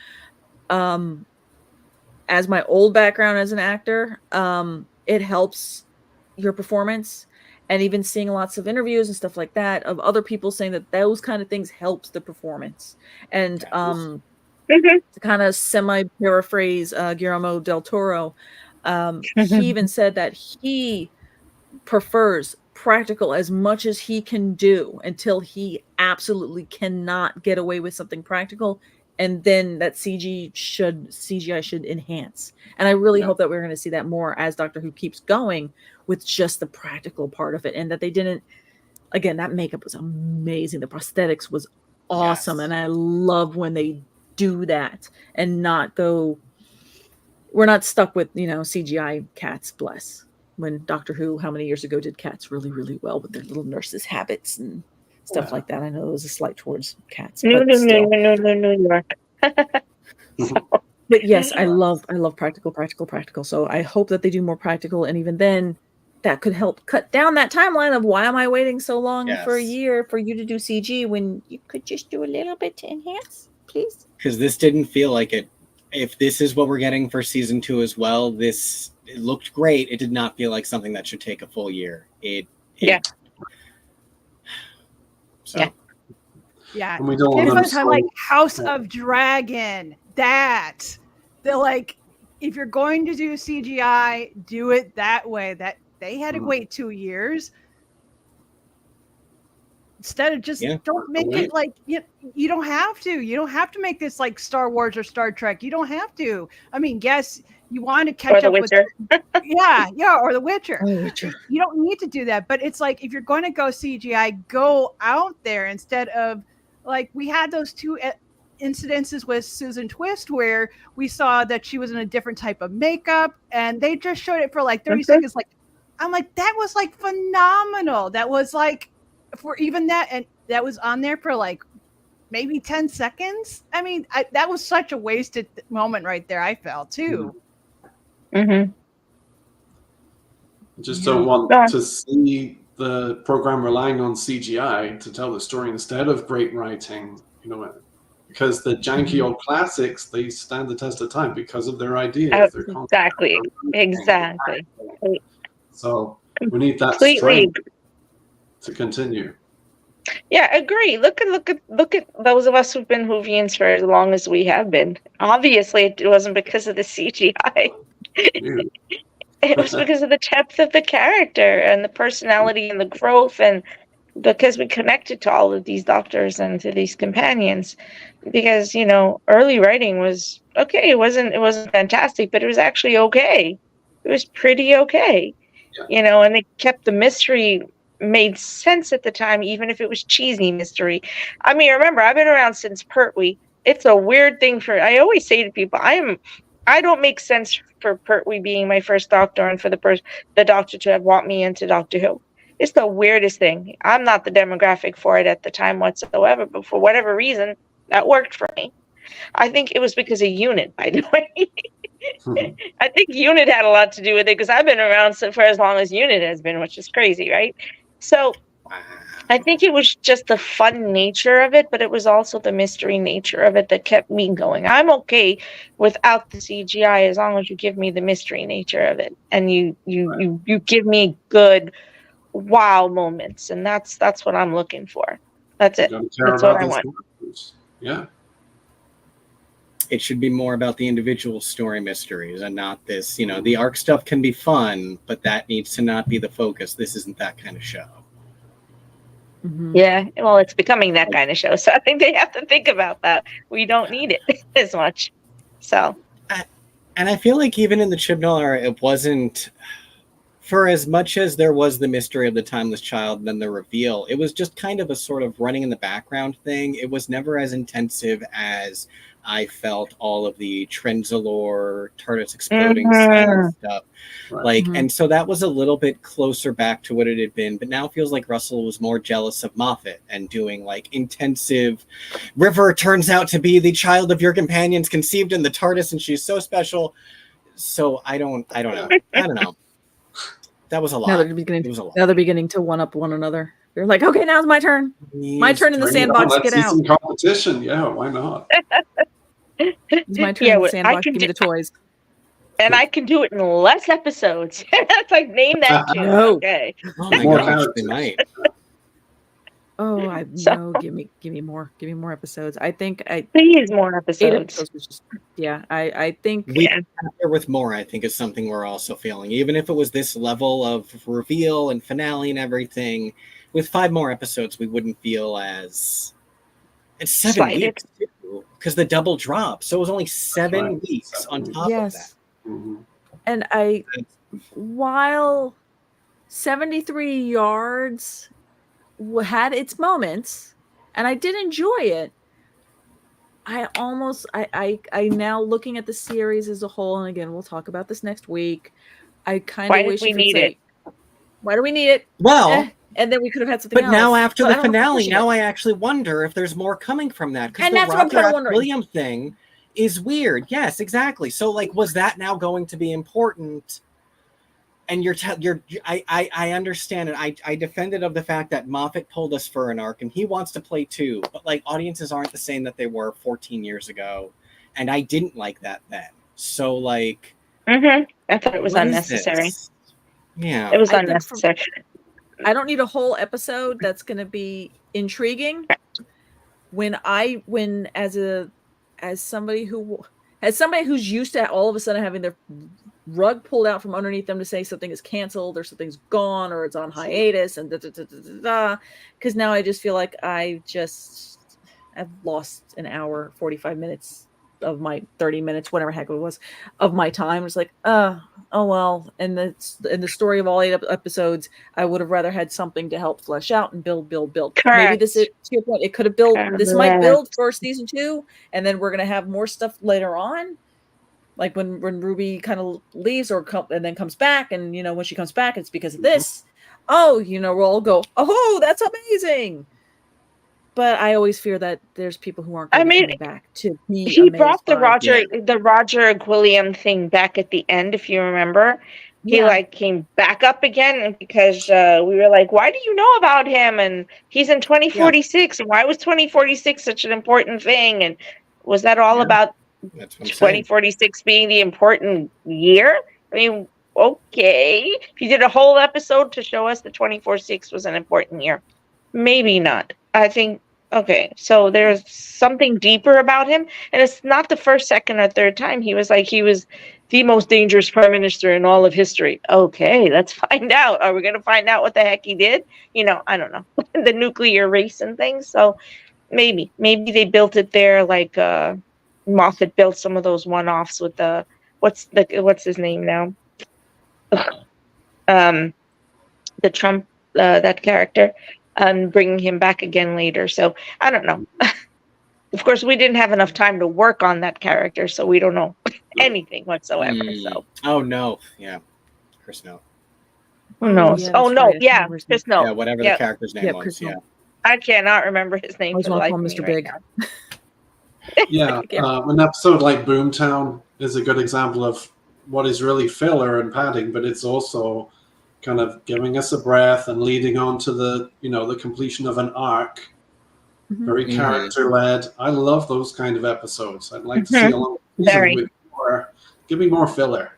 as my old background as an actor, it helps your performance. And even seeing lots of interviews and stuff like that of other people saying that those kind of things helps the performance. And to kind of semi-paraphrase Guillermo del Toro, he even said that he prefers practical as much as he can do until he absolutely cannot get away with something practical, and then that CGI should enhance. And I really hope that we're going to see that more as Doctor Who keeps going with just the practical part of it, and that they didn't. Again, that makeup was amazing. The prosthetics was awesome, and I love when they do that and not go. We're not stuck with CGI cats. Bless. When Doctor Who, how many years ago, did cats really, really well with their little nurses' habits and stuff like that. I know it was a slight towards cats. No, but still. no. But yes, I love practical. So I hope that they do more practical, and even then, that could help cut down that timeline of why am I waiting so long for a year for you to do CG when you could just do a little bit to enhance, please? Because this didn't feel like it. If this is what we're getting for season 2 as well, it looked great. It did not feel like something that should take a full year. Yeah. And we don't Give want us time like House of Dragon. They're like, if you're going to do CGI, do it that way. That they had to wait 2 years. Instead of just don't make it like you don't have to. You don't have to make this like Star Wars or Star Trek. You don't have to. I mean, yes, you want to catch up with or The Witcher. You don't need to do that. But it's like if you're going to go CGI, go out there instead of like we had those 2 incidences with Susan Twist where we saw that she was in a different type of makeup and they just showed it for like 30 seconds. Like I'm like, that was like phenomenal. That was like for even that, and that was on there for like maybe 10 seconds. I mean, that was such a wasted moment right there. I felt too. Just don't want to see the program relying on CGI to tell the story instead of great writing, because the janky old classics, they stand the test of time because of their ideas. Exactly. So we need that strength to continue. Yeah, agree. Look at those of us who've been Whovians for as long as we have been. Obviously, it wasn't because of the CGI. It was because of the depth of the character and the personality and the growth, and because we connected to all of these doctors and to these companions. Because early writing was okay. It wasn't fantastic, but it was actually okay. It was pretty okay. And they kept the mystery made sense at the time, even if it was cheesy mystery. I mean, remember, I've been around since Pertwee. It's a weird thing I always say to people, I don't make sense for Pertwee being my first Doctor and for the Doctor to have walked me into Doctor Who. It's the weirdest thing. I'm not the demographic for it at the time whatsoever, but for whatever reason, that worked for me. I think it was because of Unit, by the way. I think Unit had a lot to do with it because I've been around for as long as Unit has been, which is crazy, right? So I think it was just the fun nature of it, but it was also the mystery nature of it that kept me going. I'm okay without the CGI as long as you give me the mystery nature of it, and you give me good wow moments, and that's what I'm looking for. That's it. That's what I want. Yeah. It should be more about the individual story mysteries and not this, the arc stuff can be fun, but that needs to not be the focus. This isn't that kind of show. Yeah, well, it's becoming that kind of show. So I think they have to think about that. We don't need it as much. So. And I feel like even in the Chibnall era, it wasn't for as much as there was the mystery of the timeless child and then the reveal, it was just kind of a sort of running in the background thing. It was never as intensive as I felt all of the Trenzalore, TARDIS exploding stuff. Like, and so that was a little bit closer back to what it had been, but now it feels like Russell was more jealous of Moffat and doing like intensive. River turns out to be the child of your companions conceived in the TARDIS, and she's so special. So I don't know. That was a lot. Now they're beginning to one up one another. They're like, okay, now it's my turn. My turn in the sandbox. Let's Get see out. some competition. Yeah, why not? It's my turn in the sandbox. Give me the toys. And I can do it in less episodes. That's like, name that too. No. Okay. Oh my gosh, they might. Oh, no! Give me more episodes. I think please more episodes. 8 episodes was just, I think with more. I think is something we're also feeling. Even if it was this level of reveal and finale and everything, with 5 more episodes, we wouldn't feel as it's 7 weeks because the double drop. So it was only 7 weeks on top of that. And while 73 yards had its moments and I did enjoy it, I now looking at the series as a whole, and again we'll talk about this next week, I kind of wish we need it. Why do we need it? Well, and then we could have had something else. But now after the finale, now I actually wonder if there's more coming from that, because the Roger Williams thing is weird. Yes, exactly. So like, was that now going to be important? And I understand it. I defended of the fact that Moffat pulled us for an arc, and he wants to play too. But like, audiences aren't the same that they were 14 years ago, and I didn't like that then. So like, I thought it was unnecessary. Yeah, it was unnecessary. I don't need a whole episode that's going to be intriguing. When as somebody who's used to all of a sudden having their rug pulled out from underneath them to say something is canceled or something's gone or it's on hiatus and because now I just feel like I've lost an hour 45 minutes of my 30 minutes, whatever heck it was, of my time. It's like oh well, and the story of all 8 episodes, I would have rather had something to help flesh out and build. Correct. Maybe this is, to your point, it could have built. This might build for season 2, and then we're gonna have more stuff later on. Like when Ruby kind of leaves and then comes back, and when she comes back, it's because of this. Oh, we'll all go, oh, that's amazing. But I always fear that there's people who aren't coming back to be. He brought the Roger Williams thing back at the end, if you remember. He came back up again because we were like, why do you know about him? And he's in 2046. And why was 2046 such an important thing? And was that all about 2046 being the important year? I mean, okay. If you did a whole episode to show us that 2046 was an important year, maybe not. I think, okay, so there's something deeper about him, and it's not the first, second, or third time he was the most dangerous prime minister in all of history. Okay, let's find out. Are we going to find out what the heck he did? I don't know. The nuclear race and things. So maybe they built it there like Moffat built some of those one-offs with the what's his name now? The Trump that character. Bringing him back again later. So I don't know. Of course, we didn't have enough time to work on that character, so we don't know anything whatsoever. So. Oh no, yeah, Chris No. Who knows? Yeah, oh no, right. Yeah, Chris No. Yeah, whatever the character's name was. Chris Yeah, I cannot remember his name. I was want to call Mr. Big. Yeah, an episode like Boomtown is a good example of what is really filler and padding, but it's also kind of giving us a breath and leading on to the completion of an arc. Very character-led. I love those kind of episodes. I'd like to see a long season with more. Give me more filler.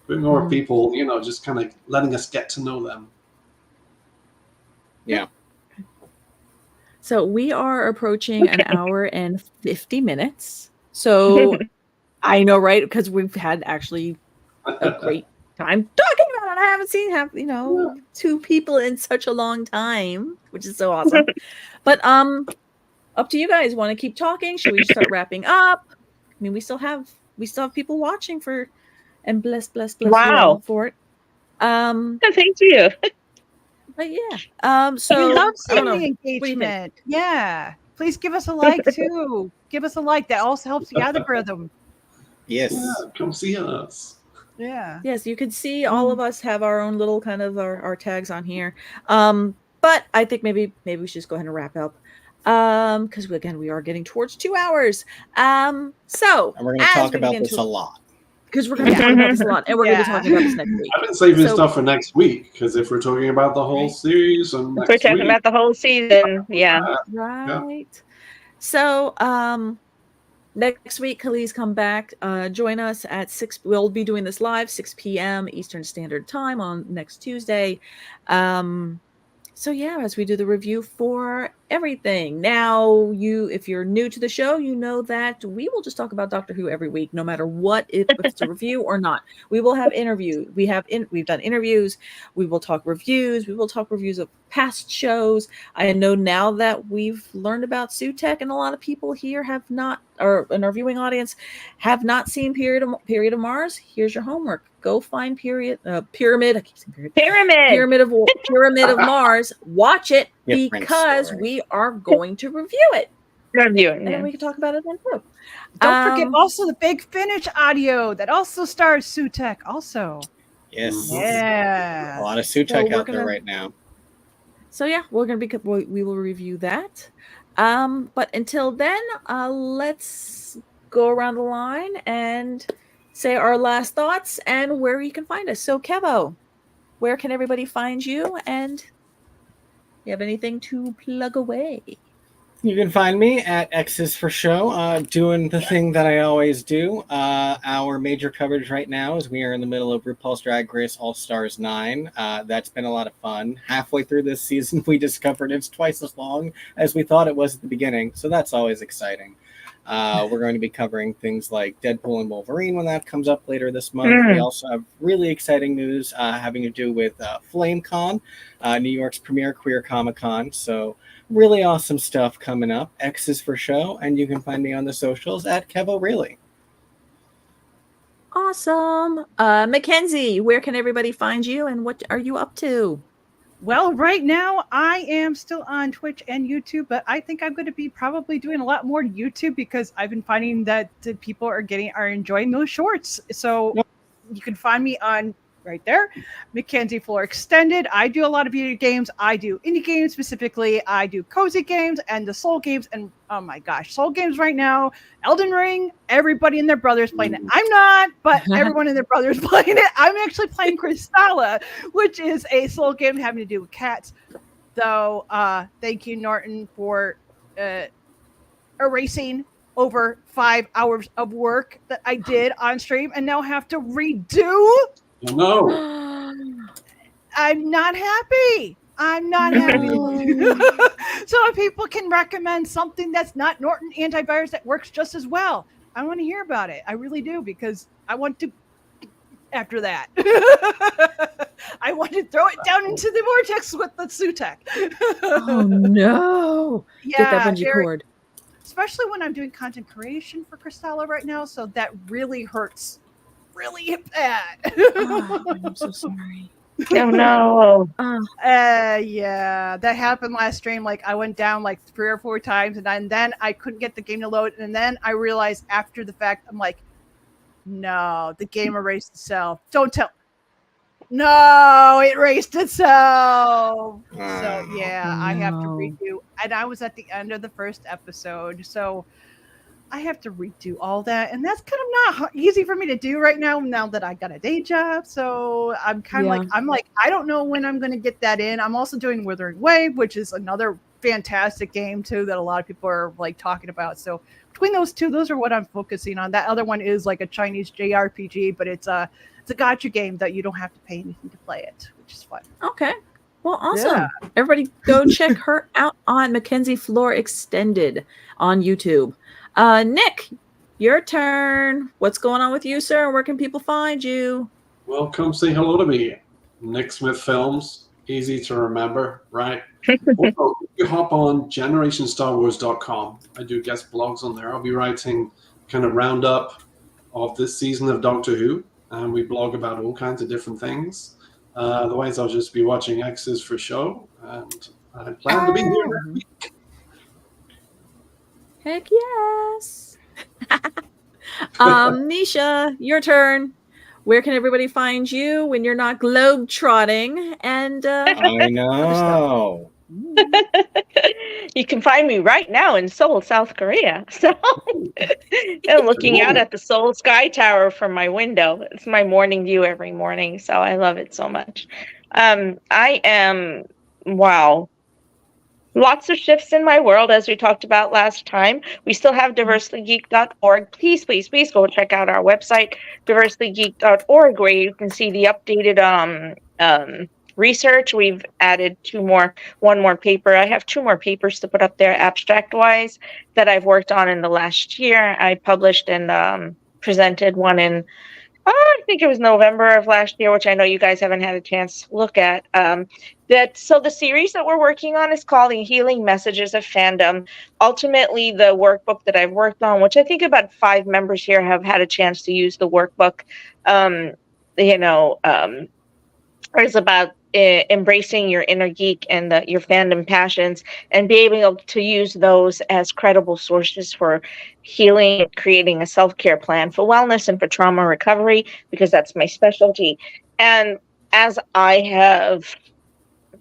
Give me more people, just kind of letting us get to know them. Yeah. So we are approaching an hour and 50 minutes. So I know, right? Because we've had actually a great time talking about it. I haven't seen 2 people in such a long time, which is so awesome. But up to you guys. Want to keep talking? Should we start wrapping up? I mean, we still have people watching and bless wow for it. Thanks to you. But yeah. So we love I don't seeing know. the What do you think? engagement. Yeah. Please give us a like too. Give us a like. That also helps the algorithm. Yes. Yeah, come see us. Yeah. Yes, you can see all of us have our own little kind of our tags on here. But I think maybe we should just go ahead and wrap up. Because again, we are getting towards 2 hours. So And we're going to talk about this a lot. Because we're going to be talking about this a lot, and we're going to be talking about this next week. I've been saving stuff for next week because if we're talking about the whole series and If we're talking about the whole season, yeah. Right. So next week, please come back. Join us at 6. We'll be doing this live 6 p.m. Eastern Standard Time on next Tuesday. So yeah, as we do the review for everything. Now, if you're new to the show, you know that we will just talk about Doctor Who every week, no matter what, if it's a review or not. We will have interviews. We've done interviews. We will talk reviews. We will talk reviews of past shows. I know now that we've learned about Sutekh, and a lot of people here have not, or in our viewing audience, have not seen Period of Mars. Here's your homework. Go find Pyramid. I keep saying Pyramid of Mars. Watch it because we are going to review it. And then we can talk about it then too. Don't forget also the Big Finish audio that also stars Sutekh. Also, yes, yeah, a lot of Sutekh out there right now. So yeah, we will review that. But until then, let's go around the line and say our last thoughts and where you can find us. So Kevo, where can everybody find you? And you have anything to plug away? You can find me at X's for Show, doing the thing that I always do. Our major coverage right now is we are in the middle of RuPaul's Drag Race All Stars 9. That's been a lot of fun. Halfway through this season, we discovered it's twice as long as we thought it was at the beginning, so that's always exciting. We're going to be covering things like Deadpool and Wolverine when that comes up later this month. We also have really exciting news having to do with FlameCon, New York's premier queer Comic-Con. So really awesome stuff coming up. X is for show, and you can find me on the socials at Kevo Really. Awesome. Mackenzie, where can everybody find you and what are you up to? Well, right now I am still on Twitch and YouTube, but I think I'm going to be probably doing a lot more YouTube because I've been finding that the people are enjoying those shorts. So you can find me on right there, Mackenzie Floor Extended. I do a lot of video games. I do indie games specifically. I do cozy games and the soul games. And oh my gosh, soul games right now, Elden Ring, everybody and their brothers playing it. I'm not, but everyone and their brothers playing it. I'm actually playing Crystalla, which is a soul game having to do with cats. So thank you, Norton, for erasing over 5 hours of work that I did on stream and now have to redo. No. I'm not happy. So if people can recommend something that's not Norton antivirus that works just as well, I want to hear about it. I really do, because I want to, after that, I want to throw it down into the vortex with the Sutekh. Oh no. Yeah, get that bungee cord. Especially when I'm doing content creation for Crystalla right now, so that really hurts. Really bad. Oh, I'm so sorry. Oh no. Yeah, that happened last stream. Like I went down like 3 or 4 times, and then I couldn't get the game to load. And then I realized after the fact, I'm like, no, the game erased itself. Don't tell. No, it erased itself. So yeah, I have to redo. And I was at the end of the first episode, so I have to redo all that, and that's kind of not easy for me to do right now that I got a day job. So I'm kind of like, I don't know when I'm going to get that in. I'm also doing Withering Wave, which is another fantastic game too that a lot of people are like talking about. So between those two, those are what I'm focusing on. That other one is like a Chinese JRPG, but it's a gacha game that you don't have to pay anything to play it, which is fun. Okay. Well, awesome. Yeah. Everybody go check her out on Mackenzie Floor Extended on YouTube. Nick, your turn. What's going on with you, sir? Where can people find you? Well, come say hello to me. Nick Smith Films. Easy to remember, right? Also, you hop on GenerationStarWars.com. I do guest blogs on there. I'll be writing kind of roundup of this season of Doctor Who, and we blog about all kinds of different things. Otherwise, I'll just be watching X's for show, and I plan to be here next week. Heck yes. Nisha, your turn. Where can everybody find you when you're not globe trotting and I know. You can find me right now in Seoul, South Korea. So I'm looking out at the Seoul Sky Tower from my window. It's my morning view every morning, so I love it so much. I am, wow, lots of shifts in my world, as we talked about last time. We still have diversitygeek.org. Please, please, please go check out our website, diversitygeek.org, where you can see the updated research. We've added one more paper. I have 2 more papers to put up there abstract wise that I've worked on in the last year. I published and presented one in I think it was November of last year, which I know you guys haven't had a chance to look at. So the series that we're working on is called Healing Messages of Fandom. Ultimately, the workbook that I've worked on, which I think about 5 members here have had a chance to use the workbook, is about embracing your inner geek and your fandom passions, and being able to use those as credible sources for healing, creating a self-care plan for wellness and for trauma recovery, because that's my specialty. And as I have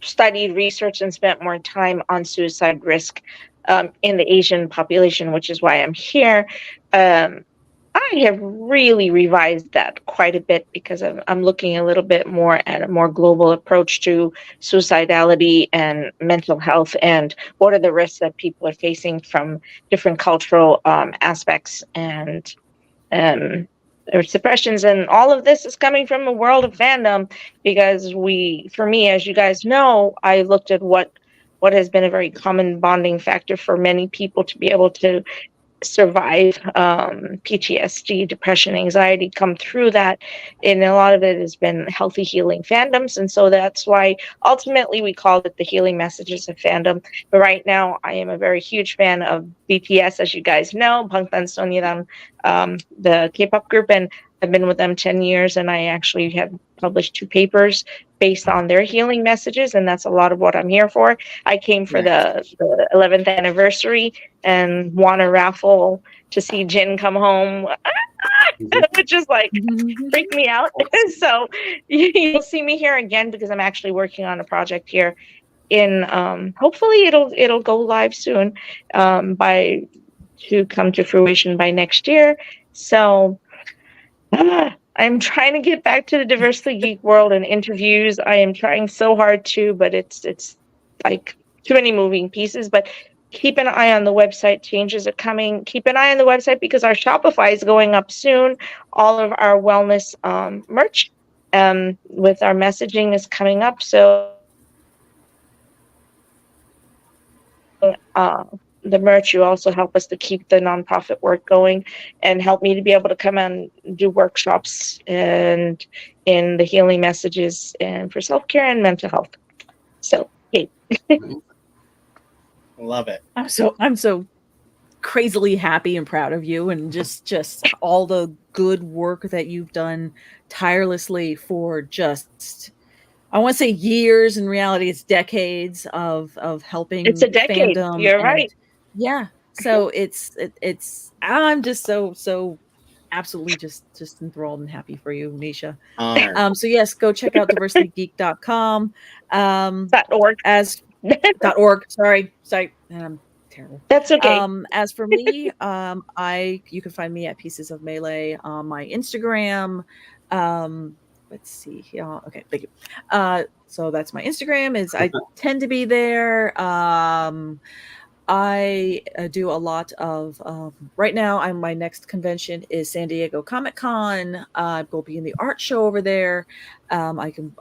studied, researched, and spent more time on suicide risk in the Asian population, which is why I'm here, I have really revised that quite a bit, because I'm looking a little bit more at a more global approach to suicidality and mental health, and what are the risks that people are facing from different cultural aspects and suppressions. And all of this is coming from a world of fandom, because for me, as you guys know, I looked at what has been a very common bonding factor for many people to be able to survive PTSD, depression, anxiety, come through that, and a lot of it has been healthy healing fandoms. And so that's why ultimately we called it the Healing Messages of Fandom. But right now I am a very huge fan of BTS, as you guys know, Bangtan Sonyeon, the K-pop group, and I've been with them 10 years, and I actually have published 2 papers based on their healing messages, and that's a lot of what I'm here for. I came for the 11th anniversary and won a raffle to see Jin come home, which is like freaked me out. So you'll see me here again, because I'm actually working on a project here in hopefully it'll go live soon, to come to fruition by next year. So I'm trying to get back to the Diversity Geek world and interviews. I am trying so hard to, but it's like too many moving pieces. But keep an eye on the website. Changes are coming. Keep an eye on the website, because our Shopify is going up soon. All of our wellness merch with our messaging is coming up. So the merch, you also help us to keep the nonprofit work going, and help me to be able to come and do workshops and in the healing messages and for self-care and mental health. So, hey. Love it. I'm so crazily happy and proud of you, and just all the good work that you've done tirelessly for just, I want to say years. In reality, it's decades of helping. It's a decade. Fandom. You're right. Yeah. So it's I'm just so absolutely just enthralled and happy for you, Nisha. So yes, go check out diversitygeek.com. .org. .org. Sorry. I'm terrible. That's okay. As for me, you can find me at Pieces of Melee on my Instagram. Let's see. Yeah. Okay. Thank you. So that's my Instagram. I tend to be there. I do a lot of right now. My next convention is San Diego Comic-Con. I will be in the art show over there. I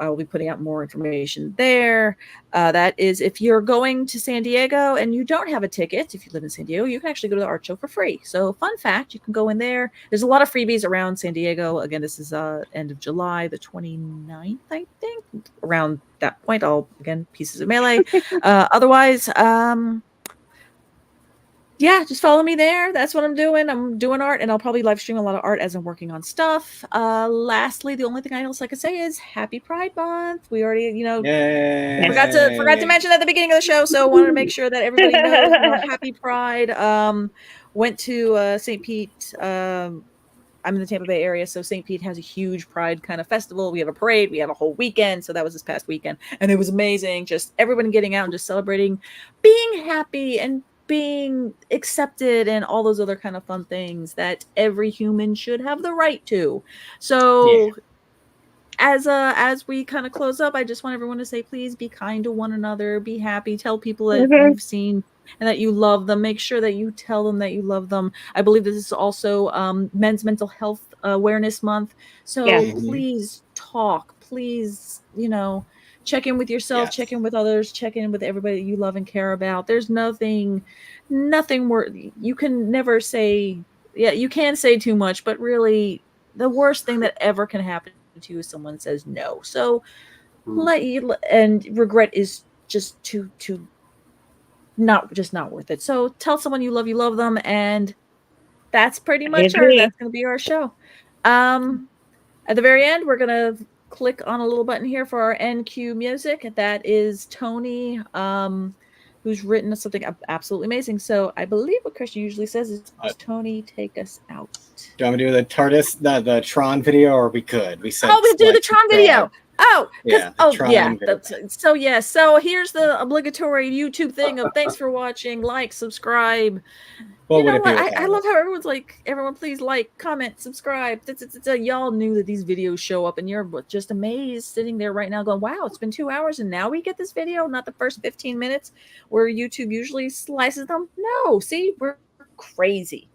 will be putting out more information there. That is, if you're going to San Diego and you don't have a ticket, if you live in San Diego, you can actually go to the art show for free. So fun fact, you can go in there. There's a lot of freebies around San Diego. Again, this is end of July, the 29th, I think. Around that point, Pieces of Melee. Otherwise, yeah, just follow me there. That's what I'm doing. I'm doing art, and I'll probably live stream a lot of art as I'm working on stuff. Lastly, the only thing else I could say is Happy Pride Month. We already, Yay. forgot to mention at the beginning of the show, so wanted to make sure that everybody knows. Happy Pride. Went to St. Pete. I'm in the Tampa Bay area, so St. Pete has a huge Pride kind of festival. We have a parade. We have a whole weekend. So that was this past weekend, and it was amazing. Just everyone getting out and just celebrating, being happy and being accepted, and all those other kind of fun things that every human should have the right to. So as we kind of close up, I just want everyone to say, please be kind to one another, be happy, tell people that you've seen and that you love them. Make sure that you tell them that you love them. I believe this is also Men's Mental Health Awareness Month. So please talk, please, check in with yourself, check in with others, check in with everybody that you love and care about. There's nothing worthy. You can never say, you can say too much, but really the worst thing that ever can happen to you is someone says no. So and regret is just not worth it. So tell someone you love them, and that's pretty much that's gonna be our show. At the very end, we're gonna click on a little button here for our NQ music. That is Tony, who's written something absolutely amazing. So I believe what Christian usually says is, Tony, take us out. Do you want me to do the TARDIS, the Tron video, or we could? We said we do the Tron video. Video. So here's the obligatory YouTube thing of thanks for watching, like, subscribe. What would it be? I love how everyone's like, everyone please like, comment, subscribe. Y'all knew that these videos show up, and you're just amazed sitting there right now going, wow, it's been 2 hours and now we get this video, not the first 15 minutes where YouTube usually slices them. No, see, we're crazy.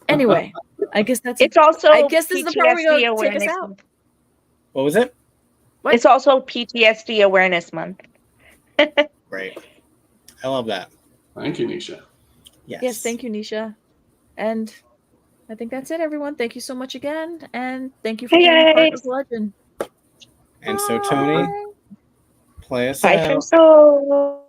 Anyway, I guess this is the part where we go take us out. What was it? What? It's also PTSD Awareness Month. Great. I love that. Thank you, Nisha. Yes, thank you, Nisha. And I think that's it, everyone. Thank you so much again. And thank you for being part of Legend. And so, Tony, play us Bye out. from Soul.